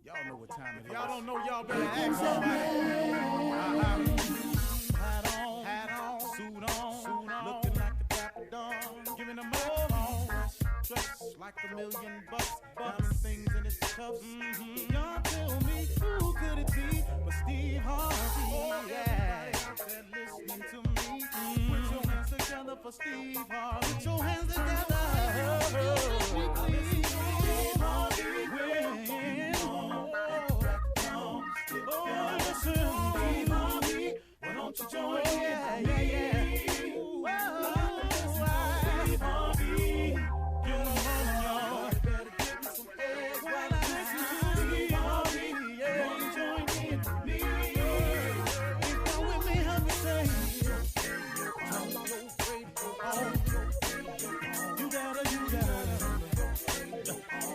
Y'all know what time it is. Y'all don't know, y'all better ask somebody. Hat on, suit on, looking like a dapper dog, giving them all dressed like $1,000,000, diamond things in its cuffs. Y'all tell me who could it be but Steve Harvey? Oh, yeah. Everybody out there listening to me, put your hands together for Steve Harvey. Put your hands together. Steve Harvey. Oh, listen, Steve Harvey. Why don't you join in? Yeah. Steve Harvey. Get on, y'all. Better give me some eggs while I listen to Steve Harvey. Yeah, join in with me. If you're with me, help me say, turn your radio on. You gotta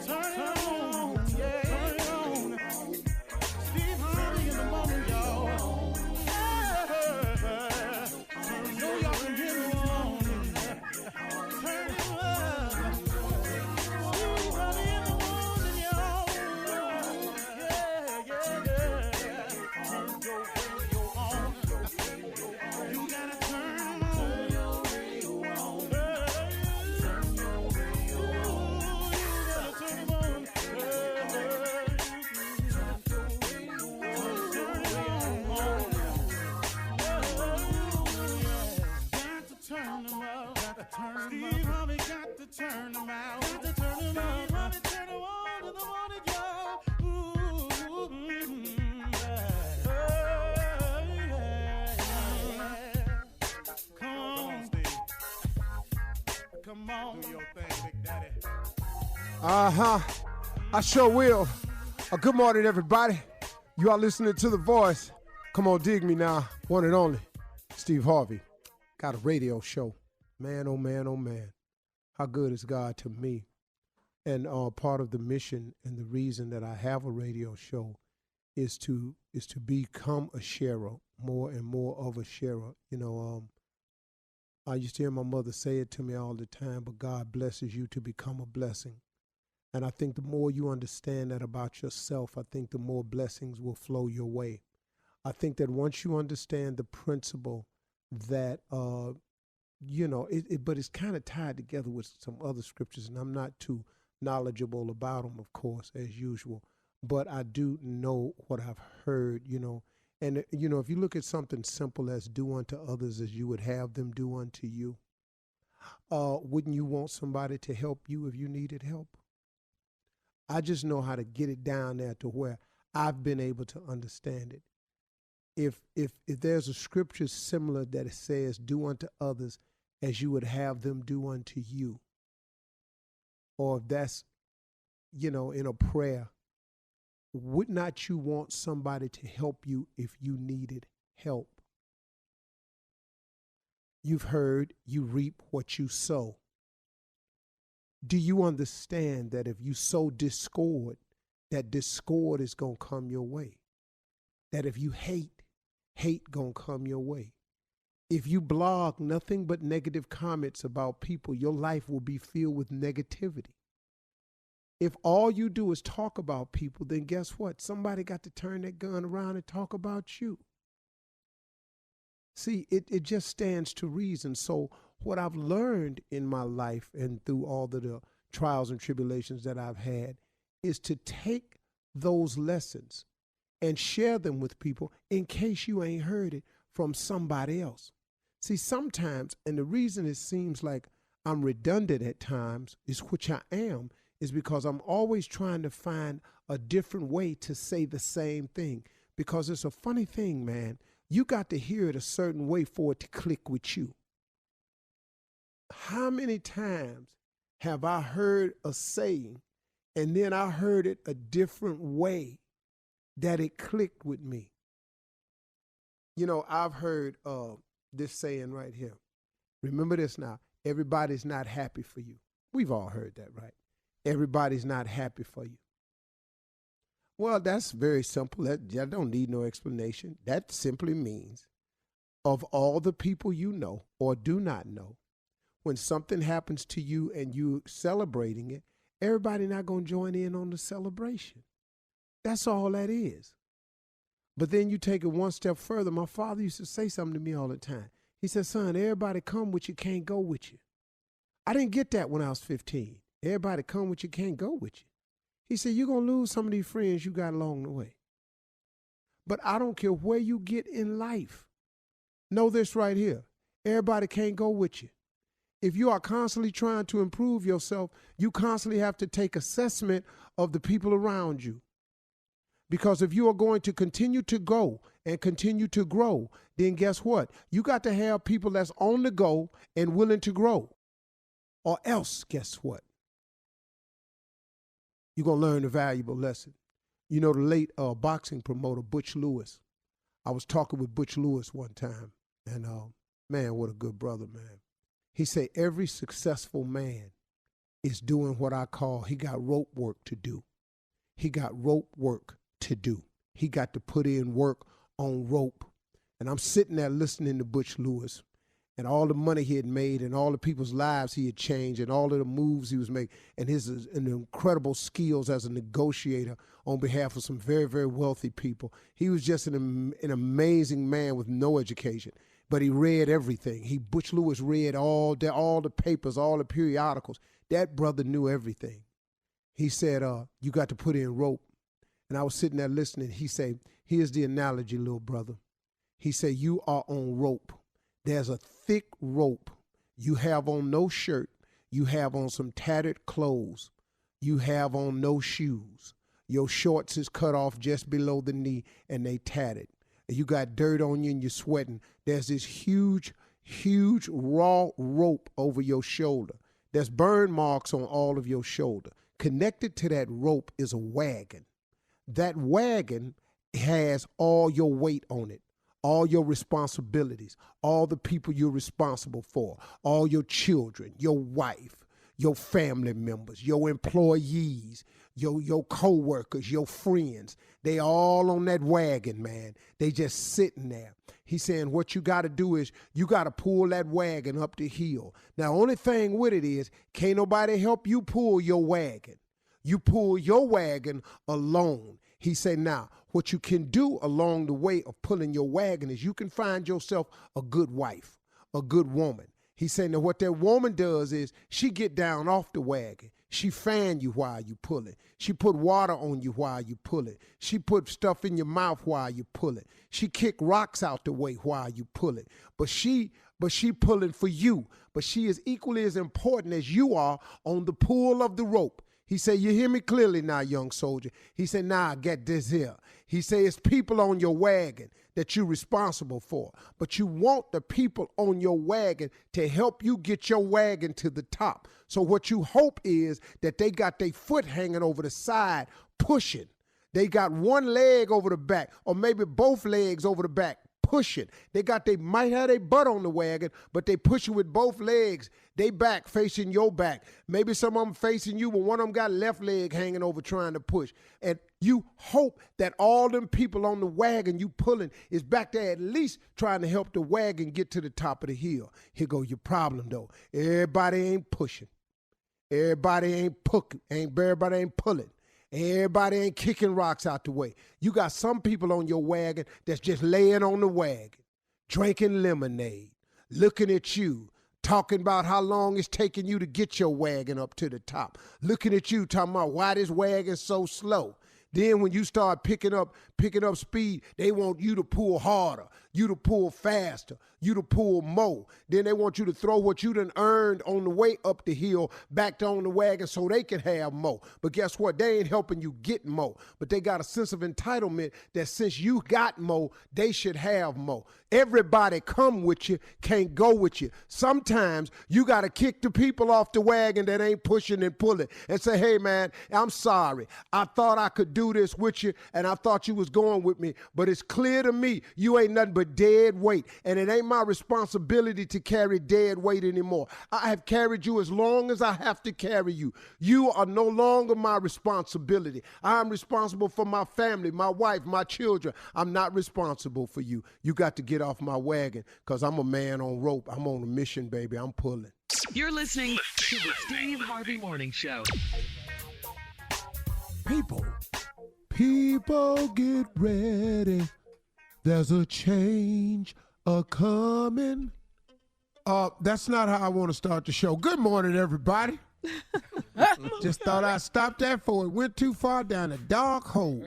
turn it on. Yeah, turn it on. Steve Harvey in the morning, y'all. I know y'all can hear me on. Turn it up. Steve Harvey in the morning, y'all. Yeah. Turn your radio on. You gotta turn your radio on. Turn your radio on. You gotta turn it on. Turn them up, got to turn them up. Steve Harvey got to turn them out. Got to turn them up. Harvey turn them on to the morning, y'all. Come on, Steve. Come on, do your thing, Big Daddy. I sure will. Good morning, everybody. You are listening to The Voice. Come on, dig me now. One and only, Steve Harvey. Got a radio show. Man, oh man, oh man. How good is God to me? And part of the mission and the reason that I have a radio show is to become a sharer, more and more of a sharer. You know, I used to hear my mother say it to me all the time, but God blesses you to become a blessing. And I think the more you understand that about yourself, I think the more blessings will flow your way. I think that once you understand the principle that, but it's kind of tied together with some other scriptures, and I'm not too knowledgeable about them, of course, as usual, but I do know what I've heard, and, if you look at something simple as do unto others as you would have them do unto you, wouldn't you want somebody to help you if you needed help? I just know how to get it down there to where I've been able to understand it. If there's a scripture similar that it says, do unto others as you would have them do unto you, or if that's, in a prayer, would not you want somebody to help you if you needed help? You've heard you reap what you sow. Do you understand that if you sow discord, that discord is going to come your way? That if you hate gonna come your way. If you blog nothing but negative comments about people, your life will be filled with negativity. If all you do is talk about people, then guess what? Somebody got to turn that gun around and talk about you. See, it just stands to reason. So what I've learned in my life and through all the trials and tribulations that I've had is to take those lessons and share them with people in case you ain't heard it from somebody else. See, sometimes, and the reason it seems like I'm redundant at times, is which I am, is because I'm always trying to find a different way to say the same thing. Because it's a funny thing, man. You got to hear it a certain way for it to click with you. How many times have I heard a saying and then I heard it a different way that it clicked with me? I've heard this saying right here. Remember this now. Everybody's not happy for you. We've all heard that, right? Everybody's not happy for you. Well, that's very simple. That don't need no explanation. That simply means of all the people you know or do not know, when something happens to you and you celebrating it, everybody not going to join in on the celebration. That's all that is. But then you take it one step further. My father used to say something to me all the time. He said, son, everybody come with you, can't go with you. I didn't get that when I was 15. Everybody come with you, can't go with you. He said, you're going to lose some of these friends you got along the way. But I don't care where you get in life. Know this right here. Everybody can't go with you. If you are constantly trying to improve yourself, you constantly have to take assessment of the people around you. Because if you are going to continue to go and continue to grow, then guess what? You got to have people that's on the go and willing to grow. Or else, guess what? You're going to learn a valuable lesson. You know, the late boxing promoter, Butch Lewis. I was talking with Butch Lewis one time, and man, what a good brother, man. He said every successful man is doing what I call, he got rope work to do. He got rope work to do. He got to put in work on rope. And I'm sitting there listening to Butch Lewis and all the money he had made and all the people's lives he had changed and all of the moves he was making and his incredible skills as a negotiator on behalf of some very, very wealthy people. He was just an amazing man with no education, but he read everything. Butch Lewis read all the papers, all the periodicals. That brother knew everything. He said, you got to put in rope. And I was sitting there listening. He said, here's the analogy, little brother. He said, you are on rope. There's a thick rope. You have on no shirt. You have on some tattered clothes. You have on no shoes. Your shorts is cut off just below the knee and they tattered. You got dirt on you and you're sweating. There's this huge, huge raw rope over your shoulder. There's burn marks on all of your shoulder. Connected to that rope is a wagon. That wagon has all your weight on it, all your responsibilities, all the people you're responsible for, all your children, your wife, your family members, your employees, your co-workers, your friends. They all on that wagon, man. They just sitting there. He's saying what you got to do is you got to pull that wagon up the hill. Now, only thing with it is can't nobody help you pull your wagon. You pull your wagon alone. He said, now, what you can do along the way of pulling your wagon is you can find yourself a good wife, a good woman. He said, now, what that woman does is she get down off the wagon. She fan you while you pull it. She put water on you while you pull it. She put stuff in your mouth while you pull it. She kick rocks out the way while you pull it. But she pulling for you. But she is equally as important as you are on the pull of the rope. He said, you hear me clearly now, young soldier. He said, nah, get this here. He said, it's people on your wagon that you're responsible for. But you want the people on your wagon to help you get your wagon to the top. So what you hope is that they got their foot hanging over the side, pushing. They got one leg over the back, or maybe both legs over the back, pushing. They might have their butt on the wagon, but they push it with both legs. They back facing your back. Maybe some of them facing you, but one of them got left leg hanging over trying to push. And you hope that all them people on the wagon you pulling is back there at least trying to help the wagon get to the top of the hill. Here go your problem though. Everybody ain't pushing. Everybody ain't pulling. Everybody ain't kicking rocks out the way. You got some people on your wagon that's just laying on the wagon, drinking lemonade, looking at you, talking about how long it's taking you to get your wagon up to the top, looking at you, talking about why this wagon's so slow. Then when you start picking up speed, they want you to pull harder, you to pull faster, you to pull more. Then they want you to throw what you done earned on the way up the hill back on the wagon so they can have more. But guess what? They ain't helping you get more. But they got a sense of entitlement that since you got more, they should have more. Everybody come with you, can't go with you. Sometimes you got to kick the people off the wagon that ain't pushing and pulling and say, hey, man, I'm sorry. I thought I could do this with you, and I thought you was going with me. But it's clear to me you ain't nothing but dead weight, and it ain't my responsibility to carry dead weight anymore. I have carried you as long as I have to carry you. You are no longer my responsibility. I'm responsible for my family, my wife, my children. I'm not responsible for you. You got to get off my wagon because I'm a man on rope. I'm on a mission, baby. I'm pulling. You're listening to the Steve Harvey Morning Show. People get ready. There's a change a-coming. That's not how I want to start the show. Good morning, everybody. Just thought I'd stop that before it went too far down a dark hole.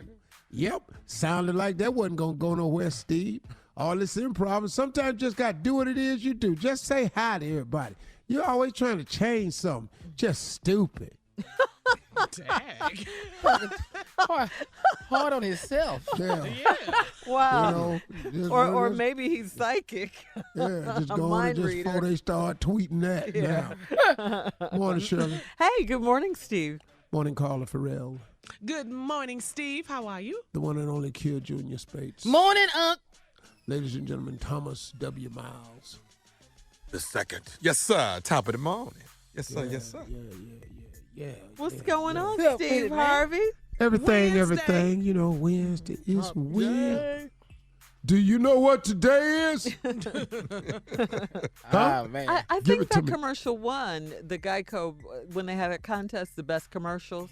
Yep, sounded like that wasn't going to go nowhere, Steve. All this improv, sometimes you just got to do what it is you do. Just say hi to everybody. You're always trying to change something. Just stupid. Dang. Hard on himself. Yeah. Wow. You know, or maybe he's psychic. Yeah, just A go on mind just reader. before they start tweeting that now. Morning, Shirley. Hey, good morning, Steve. Morning, Carla Farrell. Good morning, Steve. How are you? The one and only Kid Junior Spates. Morning, Unc. Ladies and gentlemen, Thomas W. Miles. The second. Yes, sir. Top of the morning. Yes, sir. Yes, sir. Yeah. What's going on, What's up, Steve man? Harvey? Everything. You know, Wednesday is Wednesday. Do you know what today is? Ah, man. I Give think it to that me. commercial won. The Geico, when they had a contest, the best commercials,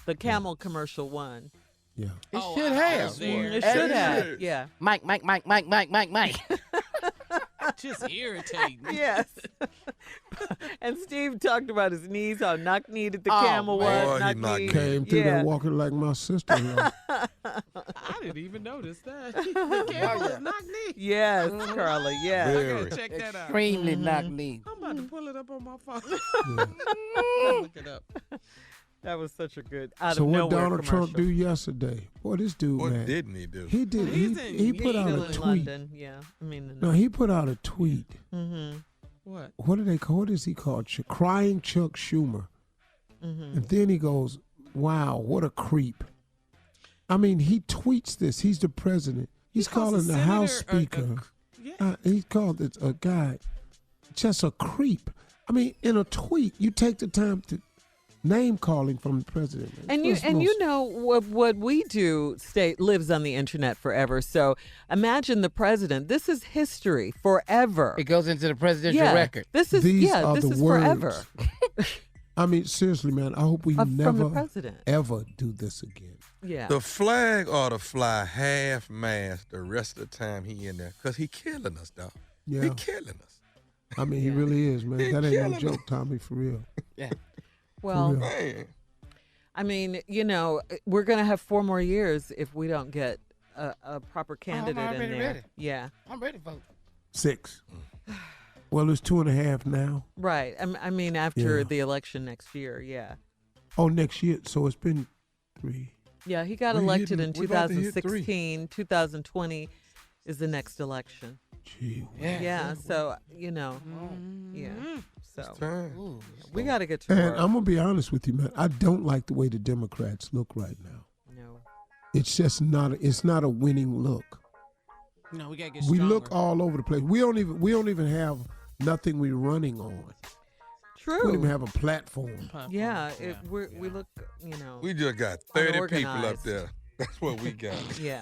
the camel commercial won. Yeah. It Oh, should I have. was there. It As should it have, should. yeah. Mike. Just irritating. Yes. And Steve talked about his knees, how knock-kneed at the Oh, camel man. was. Boy, he knock-kneed. Came through Yeah. there walking like my sister-in-law. I didn't even notice that. The camera was knock-knee. Yes, Carla, yes. I Very. gotta check that out. Extremely knock-kneed. I'm about to pull it up on my phone. Yeah. Look it up. That was such a good out So of what nowhere Donald commercial. Trump do yesterday? Boy, this dude, What man. didn't he do? He did. He's He in- put out Still a in tweet. London, yeah. I mean, No, he put out a tweet. mm-hmm. What? What do they call? What is he called? Crying Chuck Schumer. Mm-hmm. And then he goes, "Wow, what a creep." I mean, he tweets this. He's the president. He's calls calling the the House senator Speaker. Yeah. He called it a guy, just a creep. I mean, in a tweet, you take the time to name calling from the president. And you know what we do lives on the internet forever. So imagine the president. This is history forever. It goes into the presidential Yeah, record. this is These are this the is words. forever I mean, seriously, man. I hope we from the never president. ever do this again. Yeah. The flag ought to fly half-mast the rest of the time he in there, because he killing us, dog. Yeah. He killing us. I mean, he really is, man. That ain't no joke, Tommy, for real. Yeah. Well, real. Man. I mean, you know, we're gonna have 4 more years if we don't get a proper candidate in already there. ready. Yeah. I'm ready to vote. 6. Well, it's 2.5 now. Right. I mean, after Yeah. the election next year. Yeah. Oh, next year. So it's been 3. Yeah. He got We elected hitting- in we about to hit 2016. 2020 is the next election. Gee. Yeah. So you know. Yeah. So Time. Ooh. we got to get to And work. I'm going to be honest with you, man. I don't like the way the Democrats look right now. No. It's just not. It's not a winning look. No, we gotta get We stronger. look all over the place. We don't even have nothing we're running on. We don't True. even have a platform. Platform. Yeah. We look. You know. We just got 30 people up Unorganized. there. That's what we got. Yeah.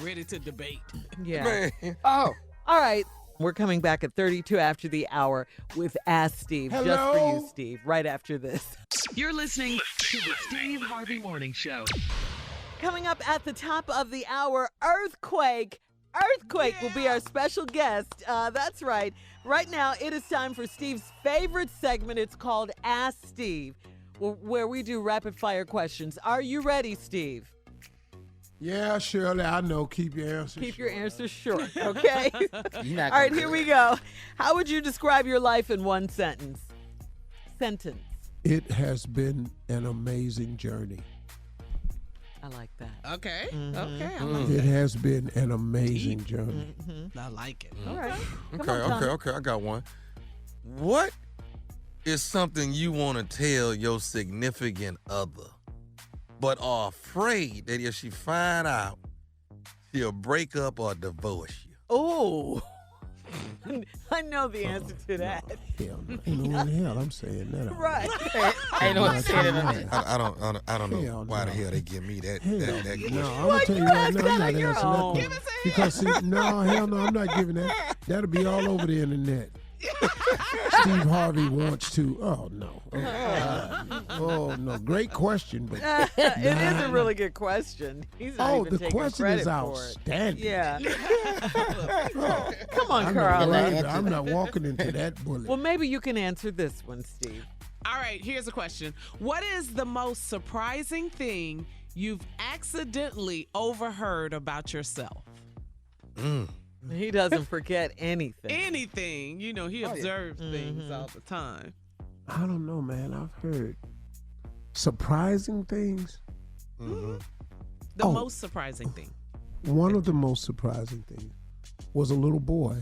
Ready to debate. Yeah. Man. Oh. All right. We're coming back at 32 after the hour with Ask Steve. Just for Hello? you, Steve, right after this. You're listening to the Steve Harvey Morning Show. Coming up at the top of the hour, Earthquake. Earthquake will be our special guest. That's right. Right now, it is time for Steve's favorite segment. It's called Ask Steve, where we do rapid fire questions. Are you ready, Steve? Yeah, Shirley, I know. Keep your answers. Keep your answers short, okay? You're not All right, gonna here do we it. go. How would you describe your life in one sentence? Sentence. It has been an amazing journey. I like that. Okay. Mm-hmm. Okay. I like It that. has been an amazing journey. I like it. All right. Come Okay, on, Tommy. okay. I got one. What is something you want to tell your significant other, but are afraid that if she find out, she'll break up or divorce you? Oh, I know the answer to that. Hell no. Ain't no in hell I'm saying that. Right. Ain't no one saying it on that. I don't know Hell why the no. hell they give me that Hell that no, question. I'm gonna tell you right now, I'm that not on your answering that own? question. Because see, no, hell no, I'm not giving that. That'll be all over the internet. Steve Harvey wants to. Oh no. Oh no. Great question, but It is a really good question. He's not even the taking question credit is for it. outstanding. Yeah. Oh, Come on, I'm Carl. not walking into that bullet. Well, maybe you can answer this one, Steve. All right, here's a question. What is the most surprising thing you've accidentally overheard about yourself? He doesn't forget anything. Anything. You know, he observes things all the time. I don't know, man. I've heard surprising things. The Oh. most surprising thing. One of the most surprising things was a little boy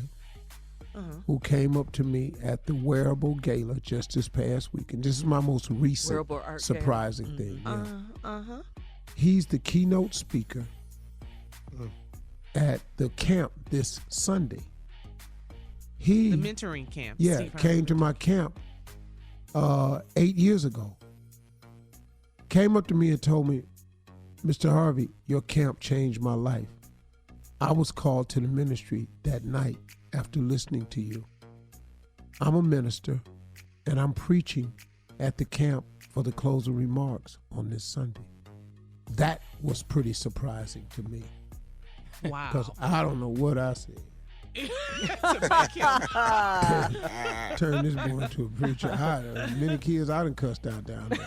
who came up to me at the Wearable Gala just this past week. And this is my most recent Wearable Art surprising Gala. thing. Yeah. He's He's the keynote speaker at the camp this Sunday. He The mentoring camp. Yeah, Steve came Harvey. to my camp 8 years ago. Came up to me and told me, Mr. Harvey, your camp changed my life. I was called to the ministry that night after listening to you. I'm a minister, and I'm preaching at the camp for the closing remarks on this Sunday. That was pretty surprising to me, Wow. because I don't know what I said. To make him- Turn this boy into a preacher. Many kids I done cussed out down there.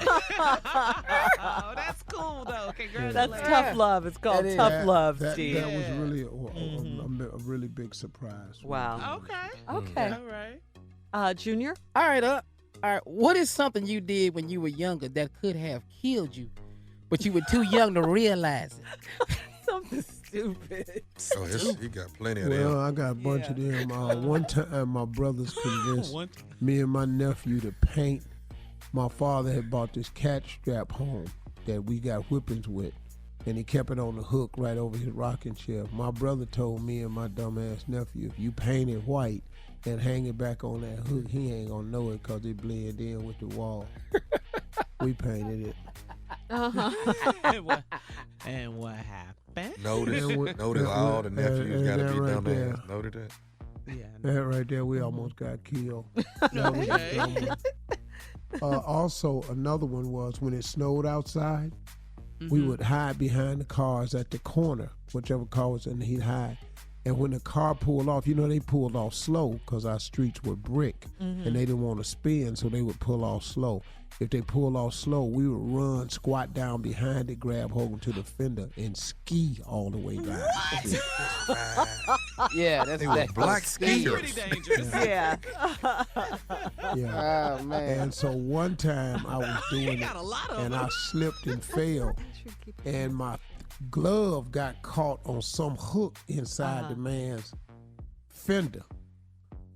Oh, that's cool, though. Congratulations. That's tough love. It's called tough love, Steve. That was really a really big surprise. Wow. Okay. Okay. All right. Junior? All right. What is something you did when you were younger that could have killed you, but you were too young to realize it? Something stupid. Oh, he got plenty of Well, them. I got a bunch of them. One time, my brothers convinced me and my nephew to paint. My father had bought this cat strap home that we got whippings with, and he kept it on the hook right over his rocking chair. My brother told me and my dumbass nephew, if you paint it white and hang it back on that hook, he ain't gonna know it because it blend in with the wall. We painted it. And what happened? Notice all the nephews got to be dumbass. Noted that. Yeah. That right there, we almost got killed. That was a dumb one. Also, another one was when it snowed outside, we would hide behind the cars at the corner, whichever car was in, he'd hide. And when the car pulled off, they pulled off slow because our streets were brick and they didn't want to spin, so they would pull off slow. If they pulled off slow, we would run, squat down behind it, grab hold onto the fender, and ski all the way down. Yeah, that's They were black That's skiers. pretty dangerous. Yeah. Yeah. Oh, man. And so one time I was doing it, got a lot of and I them. slipped and fell, and my glove got caught on some hook inside the man's fender.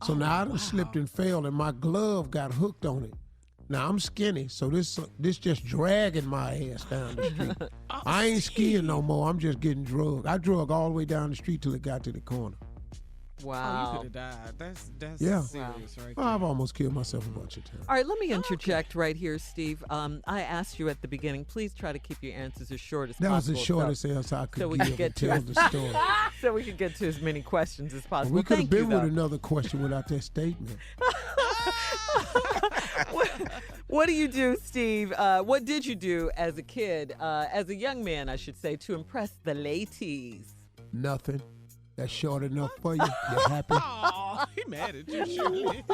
So now I done slipped and fell, and my glove got hooked on it. Now I'm skinny, so this just dragging my ass down the street. I ain't skiing no more. I'm just getting drugged. I drug all the way down the street till it got to the corner. Oh, you Wow. could have died. That's Yeah. serious right Well, there. I've almost killed myself a bunch of times. All right, let me interject right here, Steve. I asked you at the beginning, please try to keep your answers as short as That was possible. the shortest answer I could so we give can get to to tell it. the story. So we can get to as many questions as possible. We could have Thank you, been with though. another question without that statement. What do you do, Steve? What did you do as a kid, as a young man, I should say, to impress the ladies? Nothing. That's short enough for you. You happy? Oh, he mad at you, Shirley.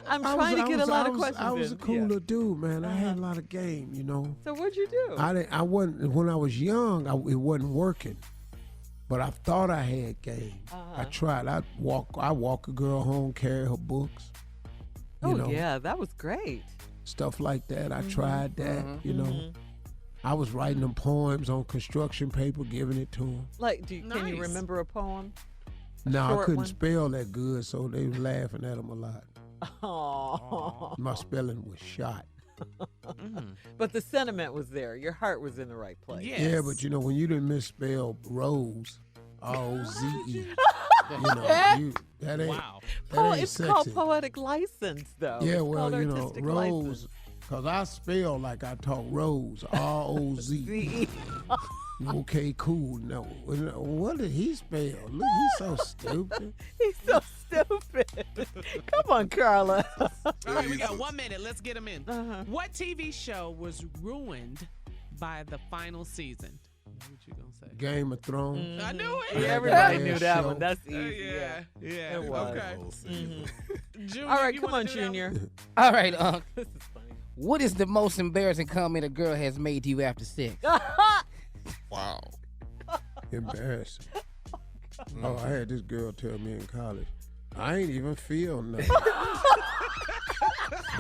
I'm trying to get a lot of questions I was in. a cooler dude, man. I had a lot of game, So what'd you do? I wasn't, when I was young, it wasn't working. But I thought I had game. I tried. I walk a girl home, carry her books. Yeah, that was great. Stuff like that. I tried that, I was writing them poems on construction paper, giving it to them. Like, can you Nice. remember a poem? No, I short couldn't one? spell that good, so they were laughing at them a lot. Oh, My spelling was shot. but the sentiment was there. Your heart was in the right place. Yes. Yeah, but when you didn't misspell Rose, R-O-Z-E, that ain't, Wow. that ain't It's sexy. called poetic license, though. Yeah, It's well, called artistic Rose, license. because I spell like I talk Rose, R-O-Z. Z-E. Okay, cool. No, what did he spell? Look, he's so stupid. He's so stupid. Come on, Carla. All right, we got 1 minute. Let's get him in. Uh-huh. What TV show was ruined by the final season? What you gonna say? Game of Thrones. I knew it. Yeah, everybody Yeah, knew that show. one. That's easy. Yeah. It was. Okay. Junior, All right, you come wanna on, do that Junior. All right, Unc. This is funny. What is the most embarrassing comment a girl has made to you after sex? Wow. Embarrassing. Oh, I had this girl tell me in college, I ain't even feel nothing.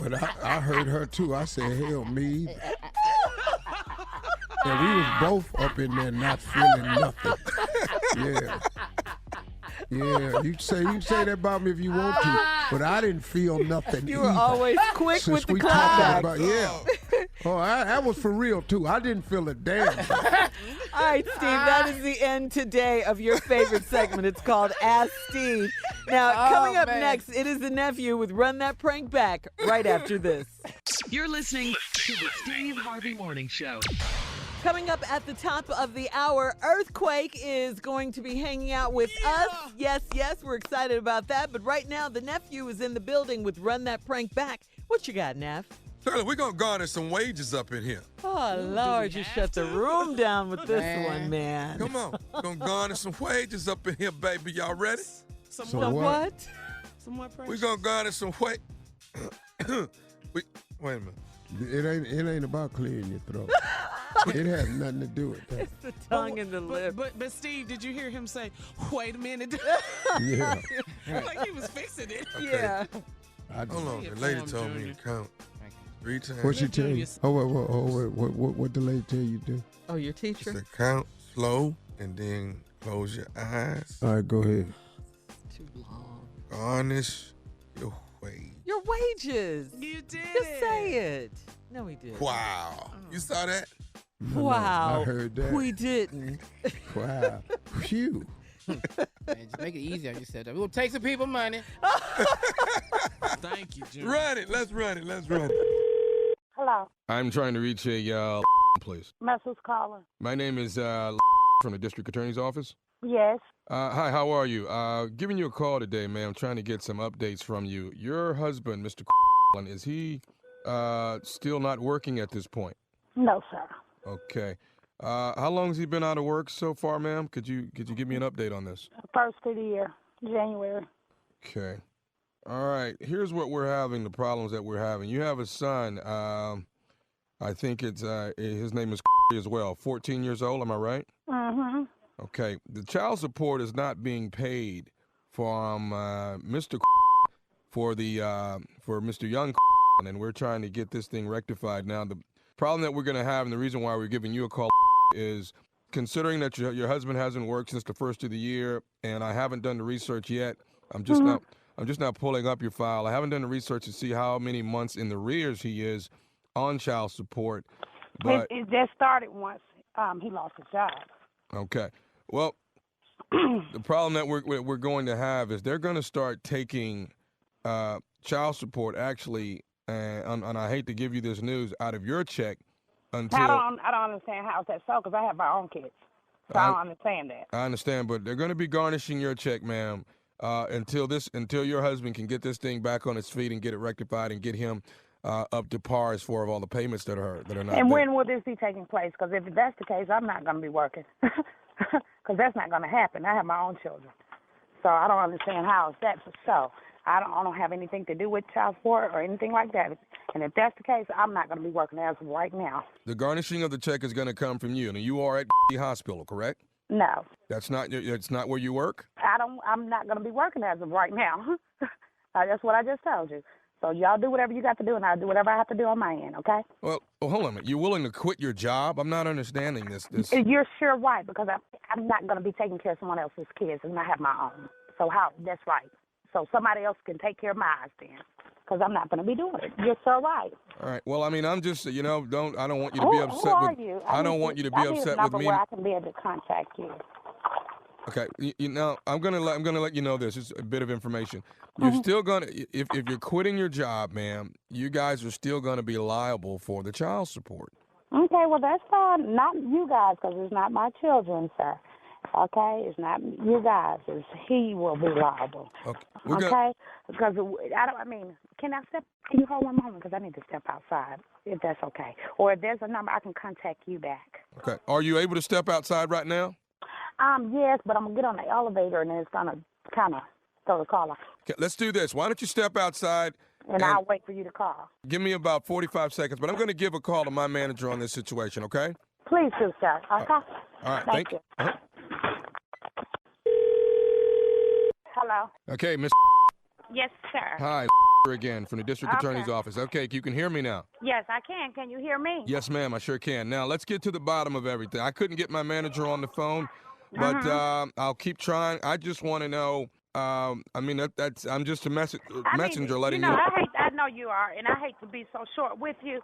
But I heard her too. I said, hell, me either. And we was both up in there not feeling nothing. Yeah. Yeah, you can say that about me if you want to, but I didn't feel nothing. You were either. always quick Since with the we talked clapbacks. about, yeah. Oh, that was for real too. I didn't feel a damn thing. All right, Steve, that is the end today of your favorite segment. It's called Ask Steve. Now, coming up man. next, it is the nephew with Run That Prank Back right after this. You're listening to the Steve Harvey Morning Show. Coming up at the top of the hour, Earthquake is going to be hanging out with us. Yes, we're excited about that. But right now, the nephew is in the building with Run That Prank Back. What you got, Neff? Shirley, we're going to garner some wages up in here. Oh, Lord, you shut the room down with this one, man. Come on. We're going to garner some wages up in here, baby. Y'all ready? Some So more, What? some more pressure. We're going to garner some wait a minute. It ain't about clearing your throat. It has nothing to do with that. It's the tongue and the lip. But Steve, did you hear him say, wait a minute? Yeah. Like he was fixing it. Yeah. Hold on. The Inform lady told me Junior. to count 3 times. What she tell you? Junior. Oh, wait. What the lady tell you to do? Oh, your She teacher? said count slow and then close your eyes. All right, go ahead. Too long. Garnish your wage. Your wages. You did Just it. say it. No, we didn't. Wow. You saw that? No, Wow. I heard that. We didn't. Wow. Phew. Man, just make it easy on yourself. We're going to take some people money. Thank you, Junior. Run it. Let's run it. Hello, I'm trying to reach a place. Miss who's calling? My name is from the district attorney's office. Yes. Hi, how are you? Giving you a call today, ma'am. Trying to get some updates from you. Your husband, Mr. is he still not working at this point? No, sir. Okay. How long has he been out of work so far, ma'am? Could you give me an update on this? First of the year, January. Okay. All right. Here's what we're having, the problems that we're having. You have a son. I think it's his name is as well. 14 years old, am I right? Mm-hmm. Okay. The child support is not being paid from Mr. for Mr. Young, and we're trying to get this thing rectified. Now, the problem that we're going to have, and the reason why we're giving you a call, is considering that your husband hasn't worked since the first of the year, and I haven't done the research yet. I'm just not pulling up your file. I haven't done the research to see how many months in the arrears he is on child support. But It just started once he lost his job. okay, well, the problem that we're going to have is they're going to start taking child support actually, and I hate to give you this news, out of your check until I don't understand how that's so because I have my own kids, so I don't understand that. I understand, but they're going to be garnishing your check, ma'am, until your husband can get this thing back on its feet and get it rectified and get him up to par as far as all the payments that are not. And there. when will this be taking place? Because if that's the case, I'm not going to be working because that's not going to happen. I have my own children, so I don't understand how that's so. I don't have anything to do with child support or anything like that. And if that's the case, I'm not going to be working as of right now. The garnishing of the check is going to come from you, and you are at the hospital, correct? No. That's not where you work? I'm not going to be working as of right now. That's what I just told you. So y'all do whatever you got to do, and I'll do whatever I have to do on my end, okay? Well, hold on a minute. You're willing to quit your job? I'm not understanding this. You're sure right, because I'm not going to be taking care of someone else's kids, and I have my own. So that's right. So somebody else can take care of mine then, because I'm not going to be doing it. You're so right. All right. Well, I mean, I'm just, I don't want you to be upset Who are with. you? I don't want you to be I need upset a number with me. where I can be able to contact you. Okay. I'm gonna let you know this. It's a bit of information. You're still gonna, if you're quitting your job, ma'am, you guys are still gonna be liable for the child support. Okay, well, that's fine. Not you guys, because it's not my children, sir. Okay? It's not you guys. It's he will be liable. Okay? Because can you hold one moment? Because I need to step outside, if that's okay. Or if there's a number, I can contact you back. Okay. Are you able to step outside right now? Yes, but I'm going to get on the elevator, and it's going to kind of throw the call off. Okay, let's do this. Why don't you step outside? And I'll wait for you to call. Give me about 45 seconds, but I'm going to give a call to my manager on this situation, okay? Please do, sir. Okay? All right. Thank you. Hello? Okay, Miss. Yes, sir. Hi, again from the district attorney's office. Okay, you can hear me now. Yes, I can. Can you hear me? Yes, ma'am, I sure can. Now, let's get to the bottom of everything. I couldn't get my manager on the phone, but I'll keep trying. I just want to know, I'm just a messenger letting you know. I know you are, and I hate to be so short with you,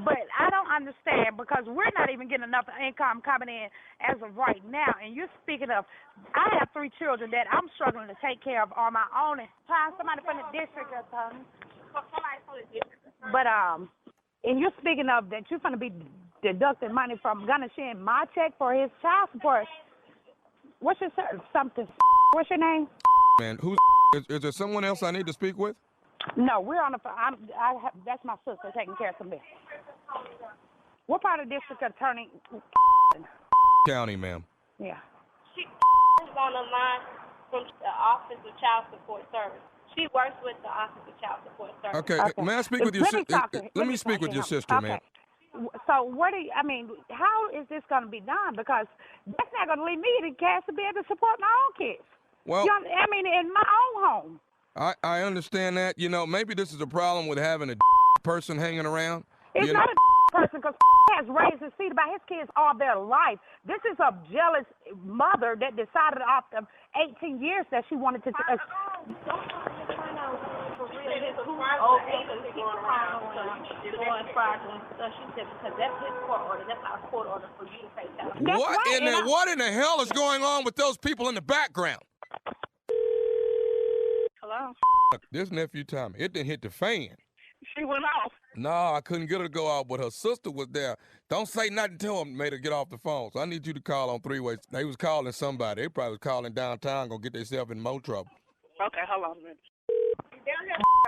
but I don't understand because we're not even getting enough income coming in as of right now. And you're speaking of, I have 3 children that I'm struggling to take care of on my own. And find somebody from the district attorney. But and you're speaking of that you're going to be deducting money from gonna send my check for his child support. What's your What's your name? Man, is there someone else I need to speak with? No, we're on the phone. That's my sister taking care of some business. What part of district attorney? County, ma'am. Yeah. She is on the line from the Office of Child Support Service. She works with the Office of Child Support Service. Okay. May I speak with your sister? Let me speak with your sister, ma'am. So how is this going to be done? Because that's not going to leave me the cash to be able to support my own kids. Well, in my own home. I understand that. You know, maybe this is a problem with having a person hanging around. It's not a person because has raised his feet about his kids all their life. This is a jealous mother that decided after 18 years that she wanted to. What in the hell is going on with those people in the background? Hello? This nephew Tommy, it didn't hit the fan. She went off. No, I couldn't get her to go out, but her sister was there. Don't say nothing to him, made her get off the phone. So I need you to call on 3-way. They was calling somebody. They probably was calling downtown, gonna get themselves in more trouble. Okay, hold on a minute.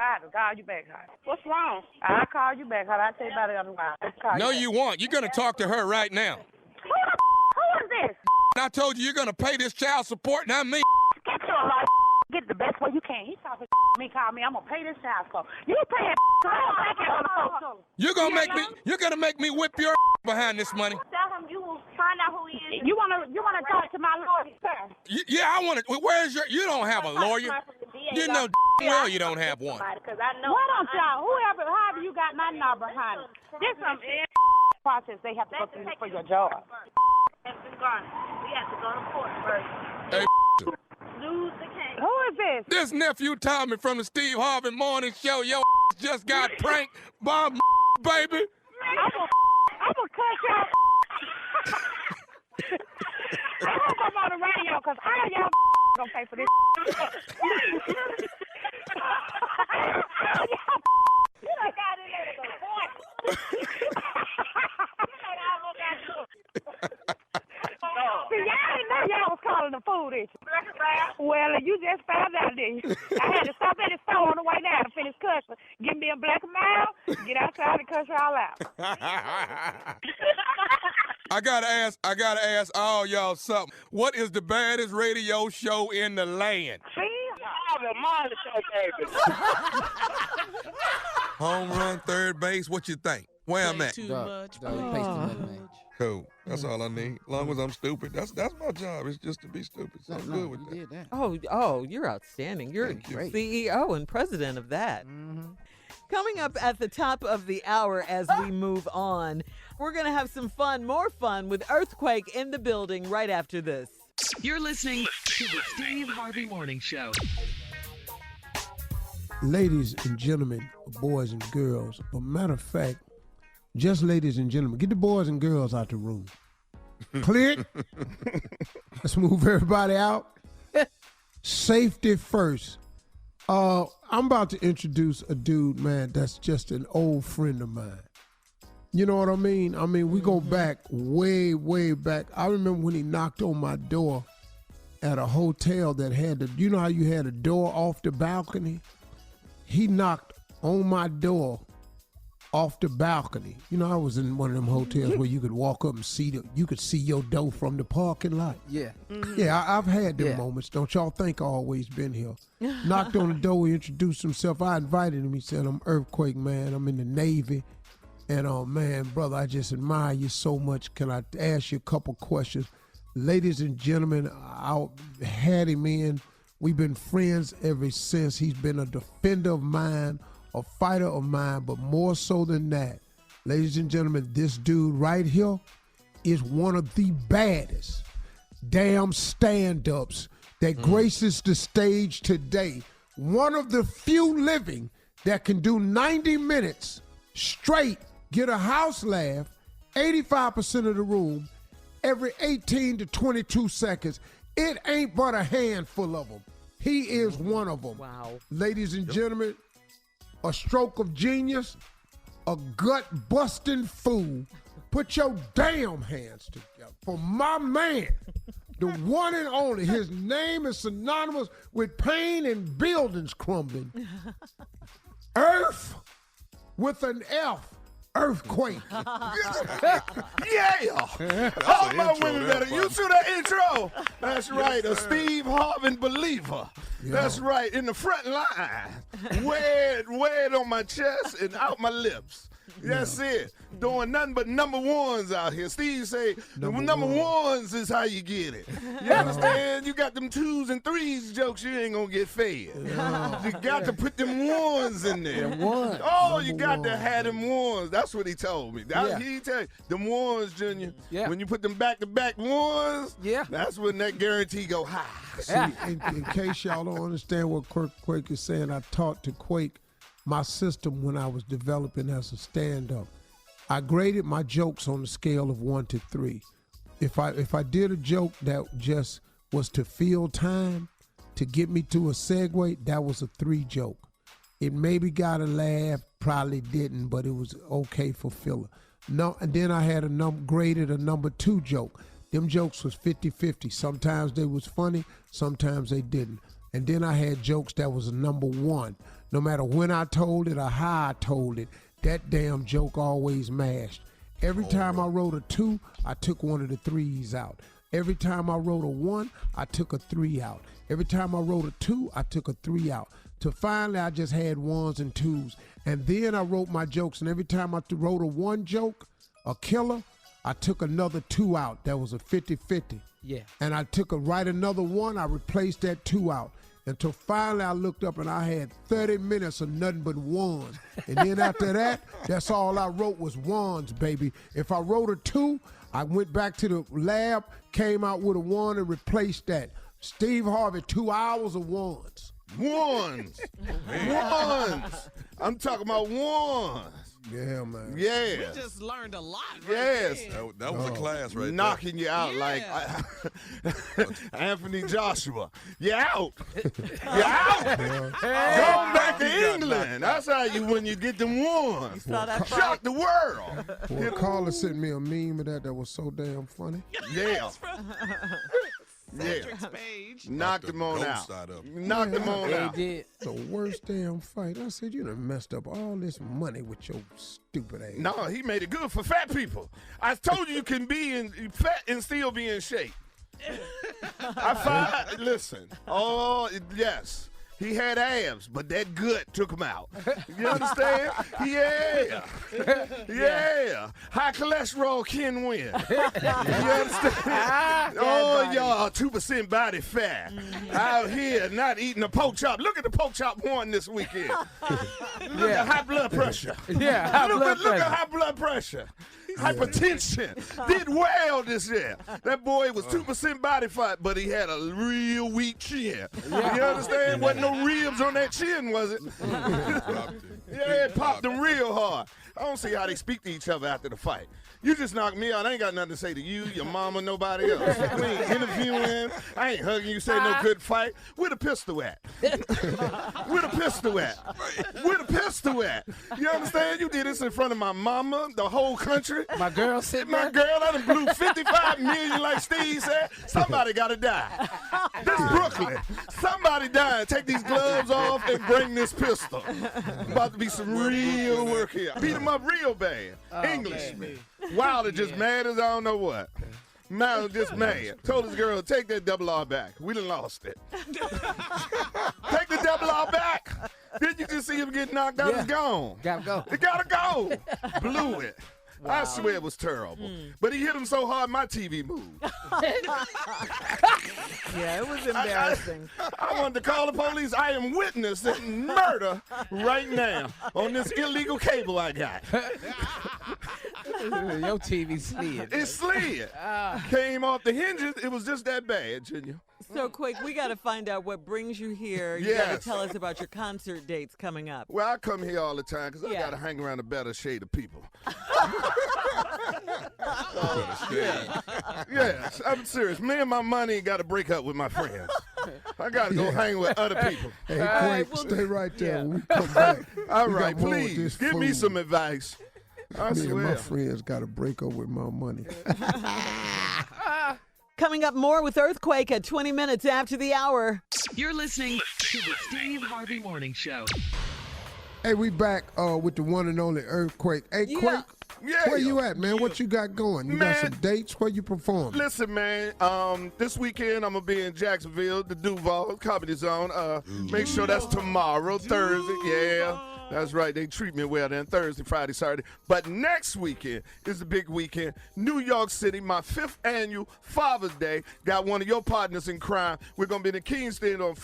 I have to call you back, honey. What's wrong? I'll call you back, honey. I'll tell you about it on the line. No, you won't. You're gonna talk to her right now. Who is this? I told you you're gonna pay this child support, not me. Get your life. Get the best way you can. He's talking me, call me. I'm gonna pay this child support. You pay it. You're gonna make me whip your behind this money. Tell him you will find out who he is. You wanna talk to my lawyer, sir? Yeah, I wanna. Where's your? You don't have a lawyer. You know well you don't have one. Why don't y'all, however you got my number, honey? This some process they have to go through for your job. We have to go to court first. Hey, Lose the case. Who is this? This nephew Tommy from the Steve Harvey Morning Show. Yo, just got pranked by baby. I'm gonna cut y'all. I hope I'm on the radio because all y'all gonna pay for this. You done got in there to go point. See, y'all didn't know y'all was calling the food, did you? Well, you just found out, didn't you? I had to stop at the store on the way down to finish cussing. Give me a black and mild, get outside and cuss y'all out. I gotta ask all y'all something. What is the baddest radio show in the land? See? The Morning Show, baby. Home run, third base. What you think? Where I'm at? Too much. Cool. That's all I need. As long as I'm stupid. That's my job. It's just to be stupid. So I'm good with that. Oh, you're outstanding. You're Thank the CEO and president of that. Mm-hmm. Coming up at the top of the hour as we move on, we're going to have some fun, more fun with Earthquake in the building right after this. You're listening to the Steve Harvey Morning Show. Ladies and gentlemen, boys and girls, but matter of fact, just ladies and gentlemen, get the boys and girls out the room. Clear. Let's move everybody out. Safety first. I'm about to introduce a dude, man, that's just an old friend of mine. You know what I mean? I mean, we go back way, way back. I remember when he knocked on my door at a hotel that had you know how you had a door off the balcony? He knocked on my door off the balcony. You know, I was in one of them hotels where you could walk up and you could see your door from the parking lot. Yeah. Yeah, I've had them moments. Don't y'all think I always been here? Knocked on the door, he introduced himself. I invited him. He said, I'm Earthquake, man. I'm in the Navy. And, man, brother, I just admire you so much. Can I ask you a couple questions? Ladies and gentlemen, I had him in. We've been friends ever since. He's been a defender of mine, a fighter of mine, but more so than that, ladies and gentlemen, this dude right here is one of the baddest damn stand-ups that graces the stage today. One of the few living that can do 90 minutes straight, get a house laugh, 85% of the room, every 18 to 22 seconds. It ain't but a handful of them. He is one of them. Wow. Ladies and gentlemen, a stroke of genius, a gut-busting fool. Put your damn hands together for my man, the one and only. His name is synonymous with pain and buildings crumbling. Earth with an F. Earthquake. Yeah. All my women better. You see that intro? That's right. A Steve Harvey believer. Yeah. That's right. In the front line. Wear it on my chest and out my lips. That's it. Doing nothing but number ones out here. Steve say number ones is how you get it. You understand? You got them 2s and 3s jokes, you ain't gonna get fed. Yeah. You got to put them ones in there. You got to have them ones. That's what he told me. He tell you, them ones, Junior. Yeah. When you put them back-to-back ones, that's when that guarantee go high. See, in case y'all don't understand what Quake is saying, I taught to Quake my system when I was developing as a stand-up. I graded my jokes on a scale of 1 to 3. If I did a joke that just was to fill time, to get me to a segue, that was a 3 joke. It maybe got a laugh, probably didn't, but it was okay for filler. No, and then I had graded a number 2 joke. Them jokes was 50-50. Sometimes they was funny, sometimes they didn't. And then I had jokes that was a number 1. No matter when I told it or how I told it, that damn joke always mashed. Every time I wrote a 2, I took one of the 3s out. Every time I wrote a 1, I took a 3 out. Every time I wrote a 2, I took a 3 out. Till finally I just had 1s and 2s. And then I wrote my jokes, and every time I wrote a 1 joke, a killer, I took another 2 out. That was a 50-50. Yeah. And I write another 1, I replaced that 2 out. Until finally I looked up and I had 30 minutes of nothing but 1s. And then after that, that's all I wrote was 1s, baby. If I wrote a 2, I went back to the lab, came out with a 1 and replaced that. Steve Harvey, 2 hours of 1s. 1s. 1s. I'm talking about 1s. Yeah, man. Yeah. We just learned a lot. Yes. That was a class right knocking there. You out like Anthony Joshua. You out. You out. Going back to England. That's how when you get them 1s. Shock the world. Well, Carla sent me a meme of that was so damn funny. Yeah. Cedric's page. Knocked him on out. Knocked him on out. The worst damn fight. I said, you done messed up all this money with your stupid ass. No, he made it good for fat people. I told you can be fat and still be in shape. Listen. Oh, yes. He had abs, but that gut took him out. You understand? Yeah. High cholesterol can win. You understand? Y'all, 2% body fat. Out here not eating a pork chop. Look at the pork chop won this weekend. Look at high blood pressure. Yeah, Look at high blood pressure. Hypertension. Did well this year. That boy was 2% body fat, but he had a real weak chin. You understand? Wasn't no ribs on that chin, was it? Yeah, it popped them real hard. I don't see how they speak to each other after the fight. You just knocked me out. I ain't got nothing to say to you, your mama, nobody else. We ain't interviewing. I ain't hugging you, say no good fight. Where the pistol at? Where the pistol at? Where the pistol at? You understand? You did this in front of my mama, the whole country. My girl sitting My girl, I done blew 55 million like Steve said. Somebody got to die. This Brooklyn. Somebody dying. Take these gloves off and bring this pistol. About to be some real work here. Beat him up real bad. Englishman. Wilder just mad as I don't know what. Man was just mad. Told his girl, take that double R back. We done lost it. Take the double R back. Did you just see him get knocked out? It's gone. Gotta go. It gotta go. Blew it. Wow. I swear it was terrible. But he hit him so hard, my TV moved. Yeah, it was embarrassing. I wanted to call the police. I am witnessing murder right now on this illegal cable I got. Your TV slid. It slid. Came off the hinges. It was just that bad, Junior. So, Quake, we got to find out what brings you here. You got to tell us about your concert dates coming up. Well, I come here all the time because I got to hang around a better shade of people. Yes, I'm serious. Me and my money got to break up with my friends. I got to go hang with other people. Hey, Quake, stay right there. When we come back. All right, please, give me some advice. I Me swear. and my friends got to break up with my money. Coming up more with Earthquake at 20 minutes after the hour. You're listening to the Steve Harvey Morning Show. Hey, we back with the one and only Earthquake. Hey, Quake, where you at, man? What you got going? You got some dates? Where you performing? Listen, man, this weekend I'm going to be in Jacksonville, the Duval Comedy Zone. Make sure that's tomorrow, Thursday. Yeah. That's right. They treat me well then. Thursday, Friday, Saturday. But next weekend is the big weekend. New York City, my 5th annual Father's Day. Got one of your partners in crime. We're going to be in the King's Theater on